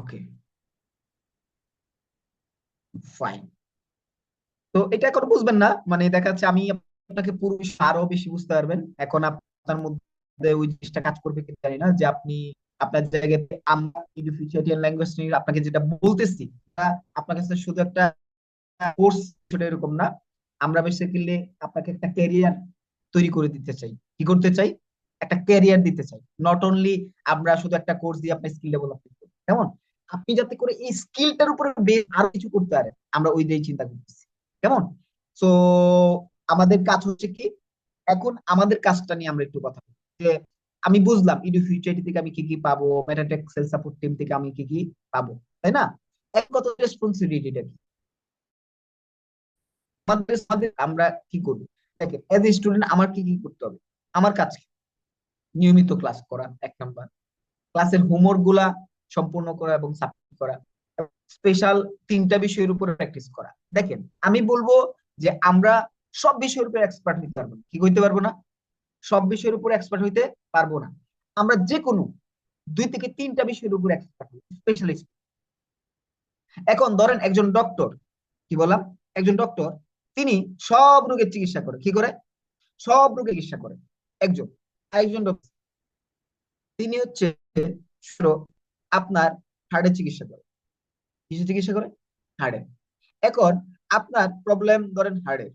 ওকে, ফাইন। তো এটা এখন বুঝবেন না, মানে দেখা যাচ্ছে আমি আপনাকে পুরো আরো বেশি বুঝতে পারবেন এখন, আপনার মধ্যে ওই জিনিসটা কাজ করবে কিনা জানি না, যে আপনি আপনার জায়গাতে আমরা ইডিওফিশিয়াল ল্যাঙ্গুয়েজ নিয়ে আপনাকে যেটা বলতেছি, তা আপনার কাছে শুধু একটা কোর্স, সেটা এরকম না। আমরা বেসিক্যালি আপনাকে একটা ক্যারিয়ার তৈরি করে দিতে চাই, কি করতে চাই, একটা ক্যারিয়ার দিতে চাই। নট অনলি আমরা শুধু একটা কোর্স দিয়ে আপনার স্কিল ডেভেলপমেন্ট করি, কেমন, আপনি যাতে করে এই স্কিলটার উপরে আরো কিছু করতে পারেন, আমরা ওই দিয়েই চিন্তা করতেছি, কেমন। তো আমাদের কাজ হচ্ছে কি, এখন আমাদের কাজটা নিয়ে আমরা একটু কথা বলি, যে আমি বুঝলাম ইডু ফিউচারিটি থেকে আমি কি কি পাবো, মেটাটেক সেল সাপোর্ট টিম থেকে আমি কি কি পাবো, তাই না? এক কত রেসপন্সিবিলিটিটা কি আমাদের সাথে, আমরা কি করবো, দেখেন এজ এ স্টুডেন্ট আমার কি কি করতে হবে, আমার কাজ কি? নিয়মিত ক্লাস করা, এক নাম্বার, ক্লাসের হোমওয়ার্ক গুলা সম্পূর্ণ করা এবং সাবমিট করা, স্পেশাল তিনটা বিষয়ের উপর প্র্যাকটিস করা। দেখেন আমি বলবো যে আমরা সব বিষয়ের উপর এক্সপার্ট হইতে পারবো না, কি হইতে পারবো না, সব বিষয়ের উপর এক্সপার্ট হইতে পারবো না। আমরা যে কোনো 2 থেকে 3টা বিষয়ের উপর এক্সপার্ট, স্পেশালিস্ট। এখন ধরেন একজন ডক্টর, কি বললাম, একজন ডক্টর, তিনি সব রোগের চিকিৎসা করে, কি করে, সব রোগের চিকিৎসা করে একজন। আরেকজন ডক্টর, তিনি হচ্ছে শুধু আপনার হার্টের চিকিৎসা করে, কিসের চিকিৎসা করে, হার্টের। এখন আপনার প্রবলেম ধরেন হার্টের,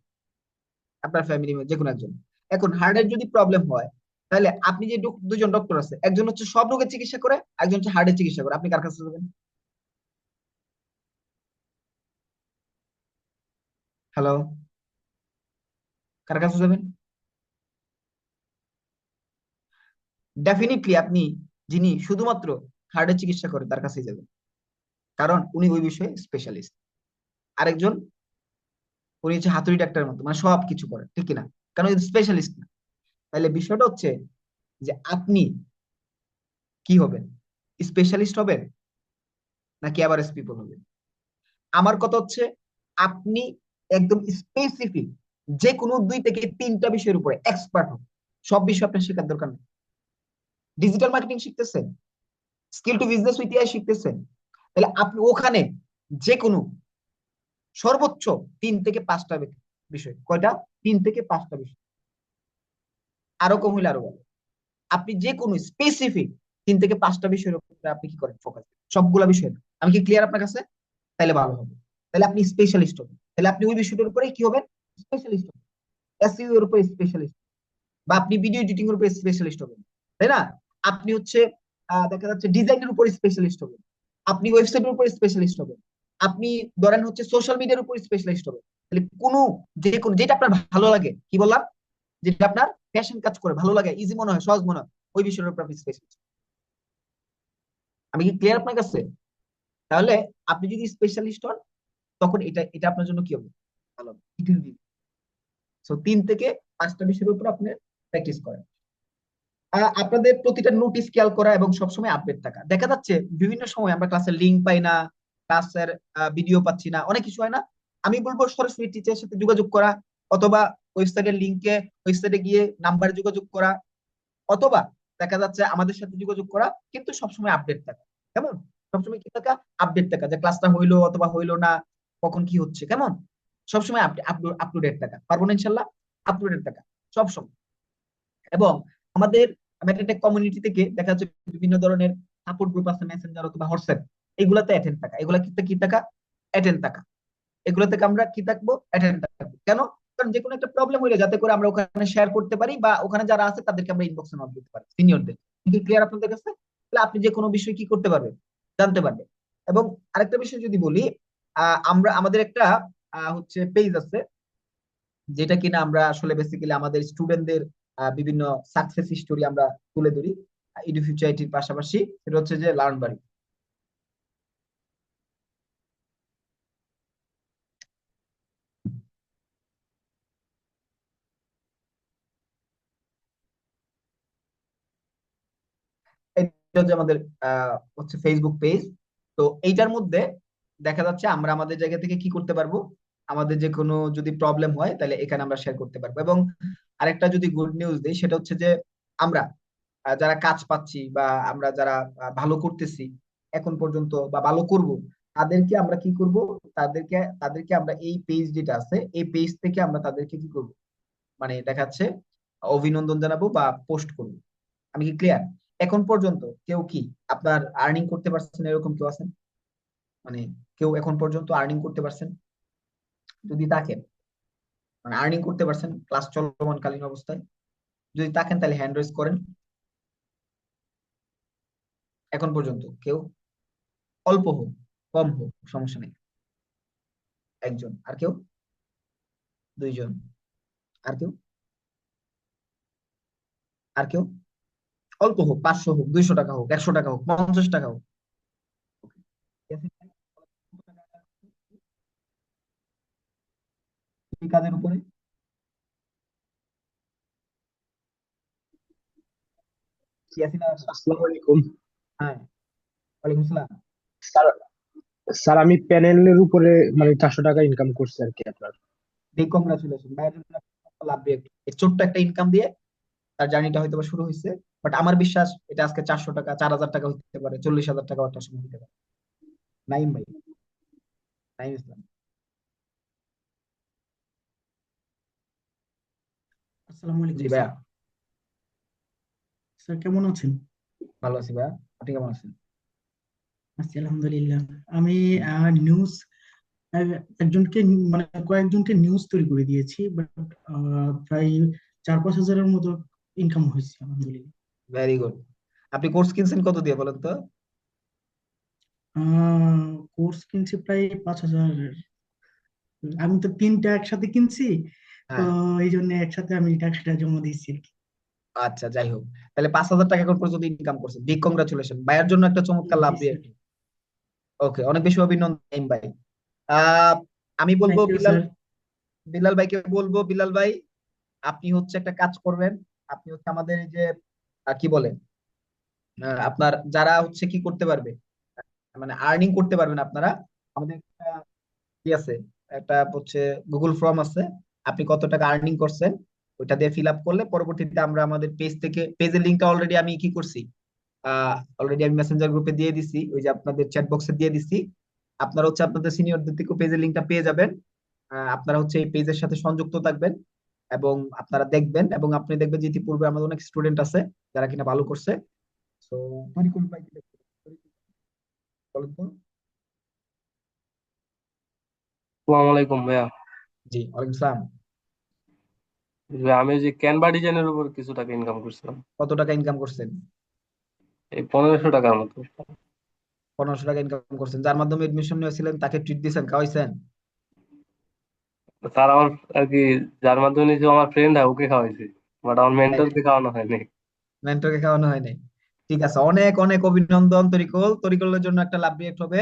আপনার ফ্যামিলি যে কোনো একজন, এখন হার্টের যদি প্রবলেম হয়, তাহলে আপনি যে দুজন ডক্টর আছে, একজন হচ্ছে সব রোগের চিকিৎসা করে, একজন হচ্ছে হার্টের চিকিৎসা করে, আপনি কার কাছে যাবেন? হ্যালো, কার কাছে যাবেন? ডেফিনেটলি আপনি, যিনি শুধুমাত্র হার্টের চিকিৎসা করে তার কাছেই যাবেন, কারণ উনি ওই বিষয়ে স্পেশালিস্ট। আরেকজন, উনি হচ্ছে হাতুড়ি ডাক্তারের মতো, মানে সব কিছু করে, ঠিক কিনা, কারণ স্পেশালিস্ট না। তাহলে বিষয়টা হচ্ছে যে আপনি কি হবেন, স্পেশালিস্ট হবেন নাকি এভারেজ পিপল হবেন? আমার কথা হচ্ছে আপনি একদম স্পেসিফিক যে কোনো 2 থেকে 3টা বিষয়ের উপরে এক্সপার্ট হন, সব বিষয় আপনার শেখার দরকার নেই। ডিজিটাল মার্কেটিং শিখতেছেন, স্কিল টু বিজনেস ইতিহাস শিখতেছেন, তাহলে আপনি ওখানে যে কোনো সর্বোচ্চ 3 থেকে 5টা বিষয়, কয়টা, 3 থেকে 5টা বিষয়, আরো কম হইলে আরো ভালো। আপনি যে কোনো স্পেসিফিক 3 থেকে 5টা বিষয়ের উপরে আপনি কি করেন, ফোকাস, সবগুলা বিষয় না। আমি কি ক্লিয়ার আপনার কাছে? তাহলে ভালো হবে, তাহলে আপনি স্পেশালিস্ট হবেন, তাহলে আপনি ওই বিষয়টার উপরে কি হবেন, স্পেশালিস্ট হবেন। এসইও এর উপরে স্পেশালিস্ট, বা আপনি ভিডিও এডিটিং এর উপরে স্পেশালিস্ট হবেন, তাই না? আপনি হচ্ছে দেখা যাচ্ছে ডিজাইনের উপরে স্পেশালিস্ট হবেন, আপনি ওয়েবসাইটের উপরে স্পেশালিস্ট হবেন, আপনি ধরেন হচ্ছে সোশ্যাল মিডিয়ার উপর স্পেশালিস্ট হবেন। তাহলে কোনো, যে কোনো যেটা আপনার ভালো লাগে, কি বললাম, যেটা আপনার প্যাশন কাজ করে, ভালো লাগে, ইজি মনে হয়, সহজ মনে হয়, ওই বিষয়ের উপর আপনি স্পেশালিস্ট। আমি কি ক্লিয়ার আপনার কাছে? তাহলে আপনি যদি স্পেশালিস্ট হন, তখন এটা এটা আপনার জন্য কি হবে, ভালো হবে, ডিটেইল দিবে। সো 3 থেকে 5টা বিষয়ের উপর আপনি প্র্যাকটিস করেন। আপনাদের প্রতিটা নোটিস খেয়াল করা এবং সবসময় আপডেট থাকা। দেখা যাচ্ছে বিভিন্ন সময় আমরা ক্লাসের লিঙ্ক পাই না, ক্লাসের ভিডিও পাচ্ছি না, অনেক কিছু হয় না। আমি বলবো সরাসরি টিচারের সাথে যোগাযোগ করা, অথবা ওয়েবসাইটের লিঙ্কে, ওয়েবসাইটে গিয়ে নাম্বারে যোগাযোগ করা, অথবা দেখা যাচ্ছে আমাদের সাথে যোগাযোগ করা, কিন্তু সবসময় আপডেট থাকা। কেমন? সবসময় কি থাকা, আপডেট থাকা, যে ক্লাসটা হইলো অথবা হইলো না, কখন কি হচ্ছে, কেমন? সবসময় আপ টু ডেট থাকা, পারবো না ইনশাল্লাহ? আপ টু ডেট থাকা সবসময়। এবং আমাদের মেটাটেক কমিউনিটি থেকে দেখা যাচ্ছে বিভিন্ন ধরনের সাপোর্ট গ্রুপ আছে, মেসেঞ্জার অথবা হোয়াটসঅ্যাপ, এগুলাতে অ্যাটেন্ড থাকা, এগুলা কি থাকা, অ্যাটেন্ড থাকা। এগুলো থেকে আমরা কি থাকবো, অ্যাটেন্ড থাকবো। কেন? কারণ যে কোনো একটা প্রবলেম হইলে যাতে করে আমরা ওখানে শেয়ার করতে পারি, বা ওখানে যারা আছে তাদেরকে আমরা ইনবক্সে নক দিতে পারি, সিনিয়রদের। কি ক্লিয়ার আপনাদের কাছে? তাহলে আপনি যে কোনো বিষয় কি করতে পারবেন, জানতে পারবেন। এবং আরেকটা বিষয় যদি বলি, আমরা আমাদের একটা হচ্ছে পেজ আছে, যেটা কিনা আমরা আসলে বেসিক্যালি আমাদের স্টুডেন্টদের বিভিন্ন সাকসেস স্টোরি আমরা তুলে ধরি ইডুফিউচারিটির পাশাপাশি। সেটা হচ্ছে যে লার্ন বাড়ি। এটা হচ্ছে আমাদের হচ্ছে ফেসবুক পেজ। তো এইটার মধ্যে দেখা যাচ্ছে আমরা আমাদের জায়গা থেকে কি করতে পারবো, আমাদের যে কোনো যদি প্রবলেম হয় তাহলে এখানে আমরা শেয়ার করতে পারবো। এবং আরেকটা যদি গুড নিউজ দিই, সেটা হচ্ছে যে আমরা যারা কাজ পাচ্ছি, বা আমরা যারা ভালো করতেছি এখন পর্যন্ত, বা ভালো করব, তাদেরকে আমরা কি করব, তাদেরকে তাদেরকে আমরা এই পেজ যেটা আছে, এই পেজ থেকে আমরা তাদেরকে কি করব, মানে দেখাচ্ছে অভিনন্দন জানাবো বা পোস্ট করবো। আমি কি ক্লিয়ার? এখন পর্যন্ত কেউ কি আপনার আর্নিং করতে পারছেন, এরকম কেউ আছেন? মানে কেউ এখন পর্যন্ত আর্নিং করতে পারছেন? যদি থাকেন, মানে আর্নিং করতে পারছেন ক্লাস চলমানকালীন অবস্থায়, যদি থাকেন তাহলে হ্যান্ড রেজ করেন। এখন পর্যন্ত কেউ? অল্প হোক, কম হোক, সমস্যা নেই। একজন। আর কেউ? দুইজন। আর কেউ? আর কেউ? অল্প হোক, 500 হোক, 200 টাকা হোক, 100 টাকা হোক, 50 টাকা হোক। এই কাজের উপরে ইয়াসিন আরাফাত। আসসালামু আলাইকুম হ্যাঁ, ওয়ালাইকুম আসসালাম। স্যার। স্যার আমি প্যানেলের উপরে মানে 400 টাকা ইনকাম করছি আর কি আপনার। বিগ কংগ্রাচুলেশন ভাইয়ের জন্য। লাভ দিয়ে এই ছোট্ট একটা ইনকাম দিয়ে তার জার্নিটা হয়তো বা শুরু হয়েছে। বাট আমার বিশ্বাস এটা আজকে 400 টাকা, 4,000 টাকা হতে পারে, 40,000 টাকা একটা সময় হতে পারে। নাইম ভাই, নাইম ইসলাম। আসসালামু জি আলাইকুম ভাইয়া, স্যার। স্যার কেমন আছেন? ভালো আছি ভাইয়া। আপনি কেমন আছেন? আছি আলহামদুলিল্লাহ। আমি নিউজ একজনকে মানে কয়েকজনকে নিউজ তৈরি করে দিয়েছি, বাট প্রায় 4-5 হাজারের মতো ইনকাম হয়েছে আলহামদুলিল্লাহ। Very good. আপনি কোর্স কিনছেন কত দিয়ে বলেন তো? কোর্স কিনছি প্রায় 5,000। আমি তো তিনটা একসাথে কিনছি, তো হ্যাঁ। এই জন্য একসাথে আমি টাকাটা জমা দিয়েছি আর কি। আচ্ছা, যাই হোক, তাহলে 5,000 টাকা এখন পর্যন্ত ইনকাম করছেন, বিগ কংগ্রাচুলেশন ভাইয়ের জন্য, একটা চমৎকার লাভ জি দিয়ে। স্যার। ওকে, অনেক বেশি অভিনন্দন নাইম ভাই। আহ আমি বলবো thank you Bilal, sir. Bilal ভাইকে বলবো, বিলাল ভাই আপনি হচ্ছে একটা কাজ করবেন। আপনি হচ্ছে আমাদের এই যে কি বলে, আপনার যারা হচ্ছে কি করতে পারবে, মানে আর্নিং করতে পারবেন আপনারা, আমাদের একটা কি আছে, একটা হচ্ছে গুগল ফর্ম আছে। আপনি কত টাকা আর্নিং করছেন ওইটা দিয়ে ফিল আপ করলে পরবর্তীতে আমরা আমাদের পেজ থেকে, পেজের লিঙ্কটা অলরেডি আমি কি করছি, অলরেডি আমি মেসেঞ্জার গ্রুপে দিয়ে দিছি, ওই যে আপনাদের চ্যাট বক্সে দিয়ে দিছি। আপনারা হচ্ছে আপনাদের সিনিয়রদের থেকে পেজের লিঙ্কটা পেয়ে যাবেন। আপনারা হচ্ছে এই পেজের সাথে সংযুক্ত থাকবেন, এবং আপনারা দেখবেন, এবং আপনি দেখবেন যে ইতিপূর্বে আমাদের অনেক স্টুডেন্ট আছে যারা কিনা ভালো করছে। তো তরিকুল ভাই কি দেখছেন? বলেন তো। আসসালামু আলাইকুম ভাইয়া। জি, ওয়ালাইকুম আসসালাম। ভাইয়া, আমি ওই যে ক্যানভা ডিজাইনের উপর কিছু টাকা ইনকাম করছিলাম, কত টাকা ইনকাম করছেন? এই 1500 টাকার মতো। 1500 টাকা ইনকাম করছেন, যার মাধ্যমে এডমিশন নিয়েছিলেন তাকে ট্রিট দিয়েছেন, খাওয়াইছেন? স্যার আমার আর কি যার মাধ্যমে নিয়েছি ও আমার ফ্রেন্ড হয়, ওকে খাওয়াইছি, বাট আমার মেন্টরকে খাওয়ানো হয়নি। মেন্টরকে খাওয়ানো হয় নাই। ঠিক আছে, অনেক অনেক অভিনন্দন তরিকুল। তরিকুলের জন্য একটা লাভ রিয়েক্ট হবে।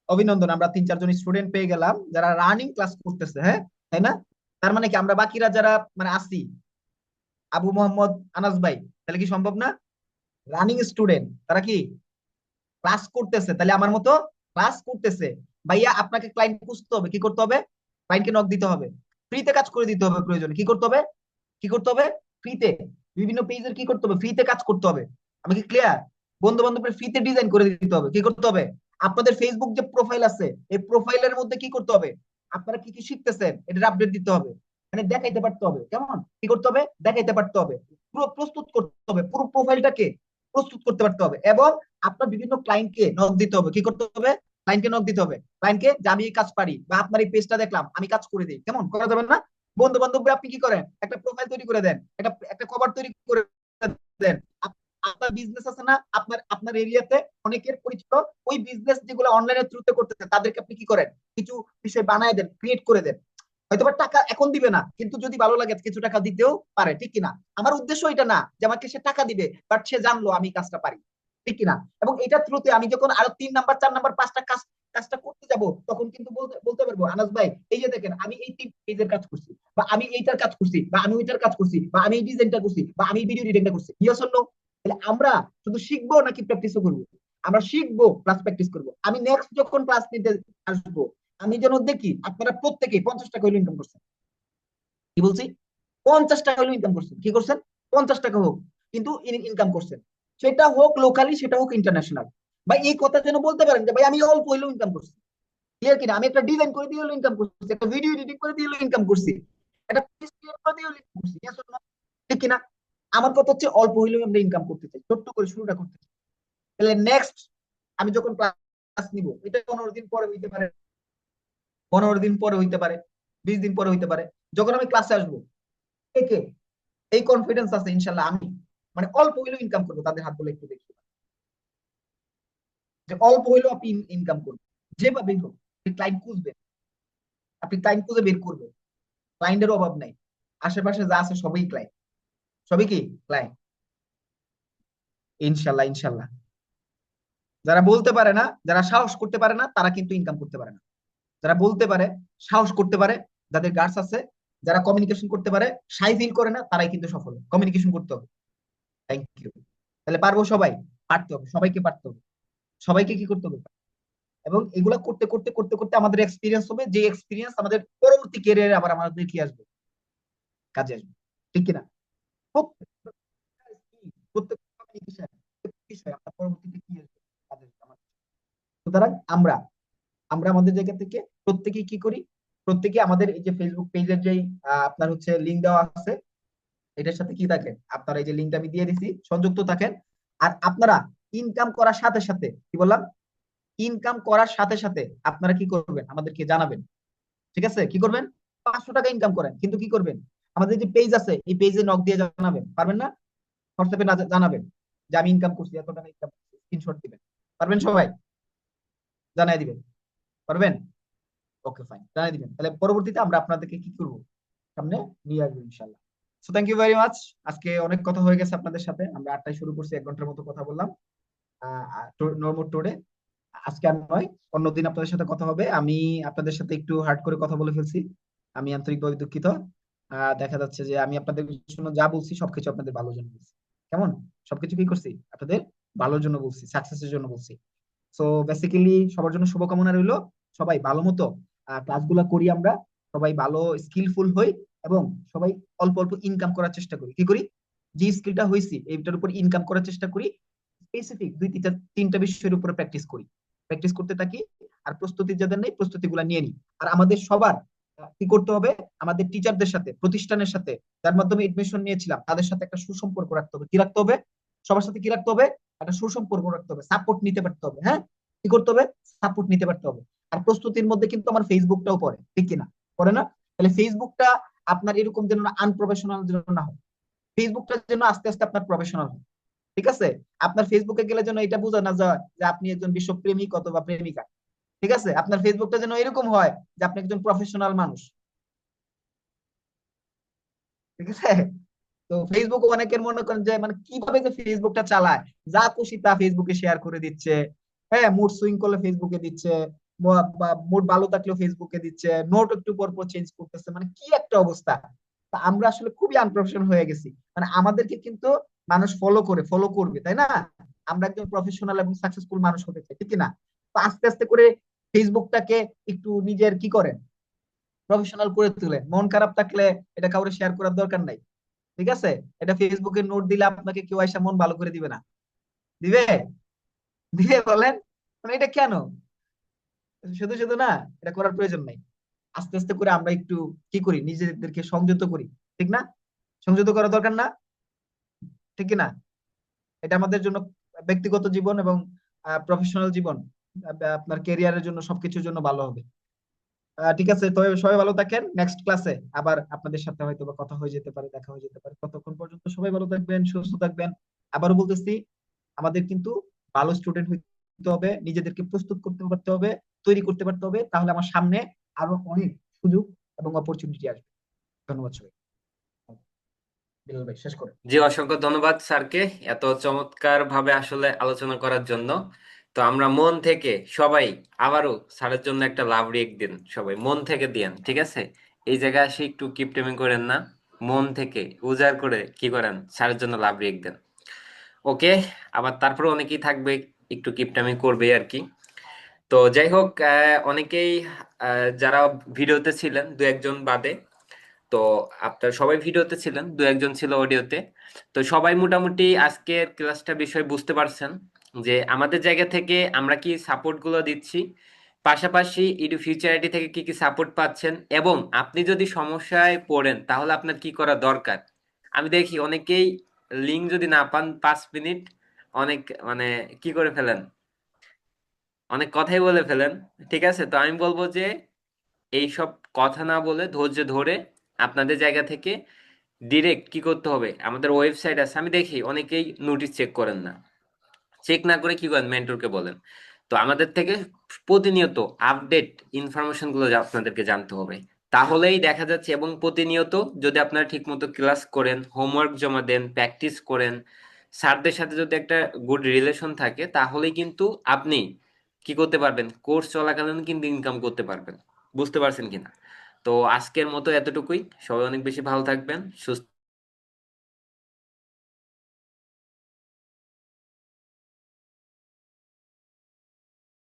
অভিনন্দন, আমরা 3-4 জন স্টুডেন্ট পেয়ে গেলাম যারা রানিং ক্লাস করতেছে, হ্যাঁ তাই না? তার মানে কি আমরা বাকিরা যারা মানে আসি, আবু মোহাম্মদ, আনাস ভাই, তাহলে কি সম্ভব না? রানিং স্টুডেন্ট তারা কি ক্লাস করতেছে, তাহলে আমার মতো ক্লাস করতেছে। ভাইয়া আপনাকে ক্লায়েন্ট খুঁজতে হবে, কি করতে হবে? ক্লায়েন্টকে নক দিতে হবে, ফ্রিতে কাজ করে দিতে হবে, প্রয়োজনে কি করতে হবে? কি করতে হবে? ফ্রিতে বিভিন্ন পেজের কি করতে হবে? ফ্রিতে কাজ করতে হবে। আমি কি ক্লিয়ার? বন্ধু বান্ধবের ফ্রিতে ডিজাইন করে দিতে হবে। কি করতে হবে? আপনাদের ফেসবুক যে প্রোফাইল আছে, এই প্রোফাইলের মধ্যে কি করতে হবে? আপনারা কি কি শিখতেছেন এটা আপডেট দিতে হবে, মানে দেখাইতে পারতে হবে। কেমন কি করতে হবে? দেখাইতে পারতে হবে, পুরো প্রস্তুত করতে হবে, পুরো প্রোফাইলটাকে প্রস্তুত করতে পারতে হবে। এবং আপনার বিভিন্ন ক্লায়েন্টকে নক দিতে হবে। কি করতে হবে? ক্লায়েন্টকে নক দিতে হবে, ক্লায়েন্টকে যে আমি এই কাজ পারি, বা আপনার এই পেজটা দেখলাম আমি কাজ করে দিই, কেমন করা যাবে না? বন্ধু বান্ধব আপনি কি করেন, একটা প্রোফাইল তৈরি করে দেন, একটা একটা কভার তৈরি করে দেন। আপনার বিজনেস আছে না, আপনার আপনার এরিয়াতে অনেকের পরিচিত ওই বিজনেস যেগুলো অনলাইনের থ্রুতে করতেছে, তাদেরকে আপনি কি করেন, কিছু বিষয় বানায় দেন, ক্রিয়েট করে দেন। হয়তো টাকা এখন দিবে না, কিন্তু যদি ভালো লাগে কিছু টাকা দিতেও পারে, ঠিক কিনা? আমার উদ্দেশ্য এটা না যে আমাকে সে টাকা দিবে, বাট সে জানলো আমি কাজটা পারি, ঠিক কিনা? এবং এটা থ্রুতে আমি যখন আরো 3 নাম্বার 4 নাম্বার 5টা কাজটা করতে যাব, তখন কিন্তু বলতে বলতে পারবো, আনাস ভাই এই যে দেখেন আমি এই 3 পেজের কাজ করছি, বা আমি এইটার কাজ করছি, বা আমি ওইটার কাজ করছি, বা আমি এই ডিজাইনটা করছি, বা আমি ভিডিও এডিটিংটা করছি। Yes or no? তাহলে আমরা শুধু শিখবো নাকি প্র্যাকটিসও করবো? আমরা শিখবো প্লাস প্র্যাকটিস করবো। আমি নেক্সট যখন ক্লাস নিতে আসবো, আমি যেন দেখি আপনারা প্রত্যেকেই 50 টাকা হইলো ইনকাম করছেন। কি বলছি? 50 টাকা হইলো ইনকাম করছেন। কি করছেন? 50 টাকা হোক, কিন্তু ইনকাম করছেন। সেটা হোক লোকালি, সেটা হোক ইন্টারন্যাশনাল। ভাই এই কথা যেন বলতে পারেন যে ভাই আমি অল্প হইলেও ইনকাম করছি। ক্লিয়ার কিনা? আমি একটা ডিজাইন করে দিয়ে হলো ইনকাম করছি, একটা ভিডিও এডিটিং করে দিয়ে হলো ইনকাম করছি, একটা পেজ ক্রিয়েট করে দিয়ে হলো ইনকাম করছি। Yes or no? ঠিক কিনা? আমার কথা হচ্ছে অল্প হইলেও আমরা ইনকাম করতে চাই, ছোট্ট করে শুরুটা করতে চাই। তাহলে নেক্সট আমি যখন ক্লাস নিব, এটা 15 দিন পরে হইতে পারে, 15 দিন পরে হইতে পারে, 20 দিন পরে হইতে পারে, যখন আমি ক্লাসে আসবো, কে কে এই কনফিডেন্স আছে ইনশাল্লাহ আমি মানে অল্প হইলেও ইনকাম করবো, তাদের হাতগুলো একটু দেখি যে অল্প হইলেও আপনি ইনকাম করবেন। যেভাবেই হোক আপনি ক্লায়েন্ট খুঁজবেন, আপনি ক্লায়েন্ট খুঁজে বের করবেন। ক্লায়েন্টের অভাব নাই, আশেপাশে যা আছে সবই ক্লায়েন্ট, সবই কি ক্লায়েন্ট। ইনশাল্লাহ ইনশাল্লাহ। যারা বলতে পারে না, যারা সাহস করতে পারে না, তারা কিন্তু ইনকাম করতে পারে না। যারা বলতে পারে, সাহস করতে পারে, যাদের গার্ডস আছে, যারা কমিউনিকেশন করতে পারে, সাই ফিল করে না, তারাই কিন্তু সফল। কমিউনিকেশন করতে হবে। Thank you. তাহলে পারবো সবাই? পারতে হবে, সবাইকে পারতে হবে, সবাইকে কি করতে হবে? এবং এগুলা করতে করতে করতে করতে আমাদের এক্সপিরিয়েন্স হবে, যে এক্সপিরিয়েন্স আমাদের পরবর্তী ক্যারিয়ারে আবার আমাদের কি আসবে, কাজে আসবে, ঠিক কিনা? প্রত্যেকটা প্রত্যেকটা communication, প্রত্যেকটা বিষয় আপনার পরবর্তীতে কি আসবে, কাজে আসবে আমার। সুতরাং আমরা আমরা আমাদের জায়গা থেকে প্রত্যেকেই কি করি, প্রত্যেকে আমাদের এই যে ফেসবুক পেজের যে আপনার হচ্ছে লিঙ্ক দেওয়া আছে, এটার সাথে কি থাকেন, আপনারা এই যে লিঙ্কটা আমি দিয়ে দিছি সংযুক্ত থাকেন। আর আপনারা ইনকাম করার সাথে সাথে, কি বললাম, ইনকাম করার সাথে সাথে আপনারা কি করবেন, আমাদেরকে জানাবেন। ঠিক আছে? কি করবেন? 500 টাকা ইনকাম করেন, কিন্তু কি করবেন, আমাদের যে পেজ আছে এই পেজে নক দিয়ে জানাবেন। পারবেন না? হোয়াটসঅ্যাপে জানাবেন যে আমি ইনকাম করছি, এত টাকা ইনকাম করছি, স্ক্রিনশট দিবেন। পারবেন সবাই? জানাই দিবেন। পারবেন? ওকে ফাইন, জানাই দিবেন। তাহলে পরবর্তীতে আমরা আপনাদেরকে কি করব, সামনে নিয়ে আসবো ইনশাল্লাহ। So thank you very much. আজকে অনেক কথা হয়ে গেছে আপনাদের সাথে, আমরা 8টায় শুরু করছি, 1 ঘন্টার মতো কথা বললাম নর্মাল টোডে। আজকে আর নয়, অন্যদিন আপনাদের সাথে কথা হবে। আমি আপনাদের সাথে একটু হার্ড করে কথা বলে ফেলছি, আমি আন্তরিকভাবে দুঃখিত। দেখা যাচ্ছে যে আমি আপনাদের জন্য যা বলছি সবকিছু আপনাদের ভালোর জন্য বলছি। কেমন? সবকিছু কি করছি, আপনাদের ভালোর জন্য বলছি, সাকসেসের জন্য বলছি। সো বেসিক্যালি সবার জন্য শুভকামনা রইলো। সবাই ভালো মতো ক্লাসগুলো করি, আমরা সবাই ভালো স্কিলফুল হই, এবং সবাই অল্প অল্প ইনকাম করার চেষ্টা করি। কি করি? যে স্কিলটা হয়েছি এইটার উপর ইনকাম করার চেষ্টা করি। স্পেসিফিক 2-3টা বিষয়ের উপরে প্র্যাকটিস করি, প্র্যাকটিস করতে থাকি। আর প্রস্তুতি যাদের নেই, প্রস্তুতি গুলা নিয়ে নিই। আর আমাদের সবার কি করতে হবে, আমাদের টিচারদের সাথে, প্রতিষ্ঠানের সাথে, যার মাধ্যমে এডমিশন নিয়েছিলাম, তাদের সাথে একটা সুসম্পর্ক রাখতে হবে। কি রাখতে হবে? সবার সাথে কি রাখতে হবে? একটা সুসম্পর্ক রাখতে হবে, সাপোর্ট নিতে পারতে হবে। হ্যাঁ, কি করতে হবে? সাপোর্ট নিতে পারতে হবে। আর প্রস্তুতির মধ্যে কিন্তু আমার ফেসবুকটাও পড়ে, ঠিক কিনা? পড়ে না? তাহলে ফেসবুকটা আপনার এরকম যেন আনপ্রফেশনাল যেন না হয়, ফেসবুকটা যেন আস্তে আস্তে আপনার প্রফেশনাল হয়। ঠিক আছে? আপনার ফেসবুকে গেলে যেন এটা বোঝা না যায় যে আপনি একজন বিশ্বপ্রেমিক অথবা প্রেমিকা। ঠিক আছে? আপনার ফেসবুকটা যেন এরকম হয় যে আপনি একজন প্রফেশনাল মানুষ। ঠিক আছে? তো ফেসবুক অনেকের মনে করেন যে মানে কিভাবে যে ফেসবুকটা চালায়, যা খুশি তা ফেসবুকে শেয়ার করে দিচ্ছে। হ্যাঁ, মুড সুইং করলে ফেসবুকে দিচ্ছে, মুড ভালো থাকলেও ফেসবুকে দিচ্ছে, নোট একটু পর পর চেঞ্জ করতেছে, মানে কি একটা অবস্থা। তা আমরা আসলে খুবই আনপ্রফেশনাল হয়ে গেছি। মানে আমাদেরকে কিন্তু মানুষ ফলো করবে, তাই না? আমরা একজন প্রফেশনাল এবং সাকসেসফুল মানুষ হতে চাই, ঠিক না? তো আস্তে আস্তে করে ফেসবুকটাকে একটু নিজের কি করেন, প্রফেশনাল করে তুলেন। মন খারাপ থাকলে এটা কাউরে শেয়ার করার দরকার নাই, ঠিক আছে? এটা ফেসবুকে নোট দিলে আপনাকে কেউ এসে মন ভালো করে দিবে না, দিবে? দিবে বলেন? মানে এটা কেন? শুধু শুধু না, এটা করার প্রয়োজন নাই। আস্তে আস্তে করে আমরা একটু কি করি, নিজেদেরকে সংযত করি, ঠিক না? সংযত করা দরকার না, ঠিক কি না? এটা আমাদের জন্য ব্যক্তিগত জীবন এবং প্রফেশনাল জীবন, আপনার ক্যারিয়ারের জন্য, সবকিছুর জন্য ভালো হবে। ঠিক আছে, তবে সবাই ভালো থাকেন। নেক্সট ক্লাসে আবার আপনাদের সাথে হয়তো বা কথা হয়ে যেতে পারে, দেখা হয়ে যেতে পারে। ততক্ষণ পর্যন্ত সবাই ভালো থাকবেন, সুস্থ থাকবেন। আবারও বলতেছি, আমাদের কিন্তু ভালো স্টুডেন্ট হইতে হবে, নিজেদেরকে প্রস্তুত করতে পারতে হবে, তৈরি করতে পারতে হবে, তাহলে আমার সামনে আরো অনেক সুযোগ এবং অপরচুনিটি আসবে। ধন্যবাদ সবাই। বিলাল ভাই শেষ করে। জি, অসংখ্য ধন্যবাদ স্যারকে এত চমৎকার ভাবে আসলে আলোচনা করার জন্য। তো আমরা মন থেকে সবাই আবারও স্যারের জন্য একটা লাভ রিয়েক্ট দিন, সবাই মন থেকে দিয়েন, ঠিক আছে? এই জায়গায় আসে একটু কিপটেমি করেন না, মন থেকে উজাড় করে কি করেন, স্যারের জন্য লাভ রিয়েক্ট দেন। ওকে, আবার তারপরে অনেকেই থাকবে একটু কিপটামি করবে আর কি। তো যাই হোক, অনেকেই যারা ভিডিওতে ছিলেন দু একজন বাদে, তো আপনার সবাই ভিডিওতে ছিলেন, দু একজন ছিল অডিওতে। তো সবাই মোটামুটি আজকের ক্লাসটা বিষয় বুঝতে পারছেন যে আমাদের জায়গা থেকে আমরা কি সাপোর্ট গুলো দিচ্ছি, পাশাপাশি ইডু ফিউচার আইডি থেকে কি কি সাপোর্ট পাচ্ছেন, এবং আপনি যদি সমস্যায় পড়েন তাহলে আপনার কি করা দরকার। আমি দেখি অনেকেই লিঙ্ক যদি না পান 5 মিনিট অনেক মানে কি করে ফেলেন, অনেক কথাই বলে ফেলেন। ঠিক আছে, তো আমি বলবো যে এইসব কথা না বলে ধৈর্য ধরে আপনাদের জায়গা থেকে ডিরেক্ট কি করতে হবে, আমাদের ওয়েবসাইট আছে, আমি দেখি অনেকেই নোটিশ চেক করেন না, চেক না করে কি করেন মেন্টরকে বলেন। তো আমাদের থেকে প্রতিনিয়ত আপডেট ইনফরমেশন গুলো আপনাদেরকে জানতে হবে, তাহলেই দেখা যাচ্ছে। এবং প্রতিনিয়ত যদি আপনারা ঠিক মতো ক্লাস করেন, হোমওয়ার্ক জমা দেন, প্র্যাকটিস করেন, স্যারদের সাথে যদি একটা গুড রিলেশন থাকে, তাহলেই কিন্তু আপনি কি করতে পারবেন, কোর্স চলাকালীন কিন্তু ইনকাম করতে পারবেন। বুঝতে পারছেন কিনা? তো আজকের মতো এতটুকুই, সবাই অনেক বেশি ভালো থাকবেন, সুস্থ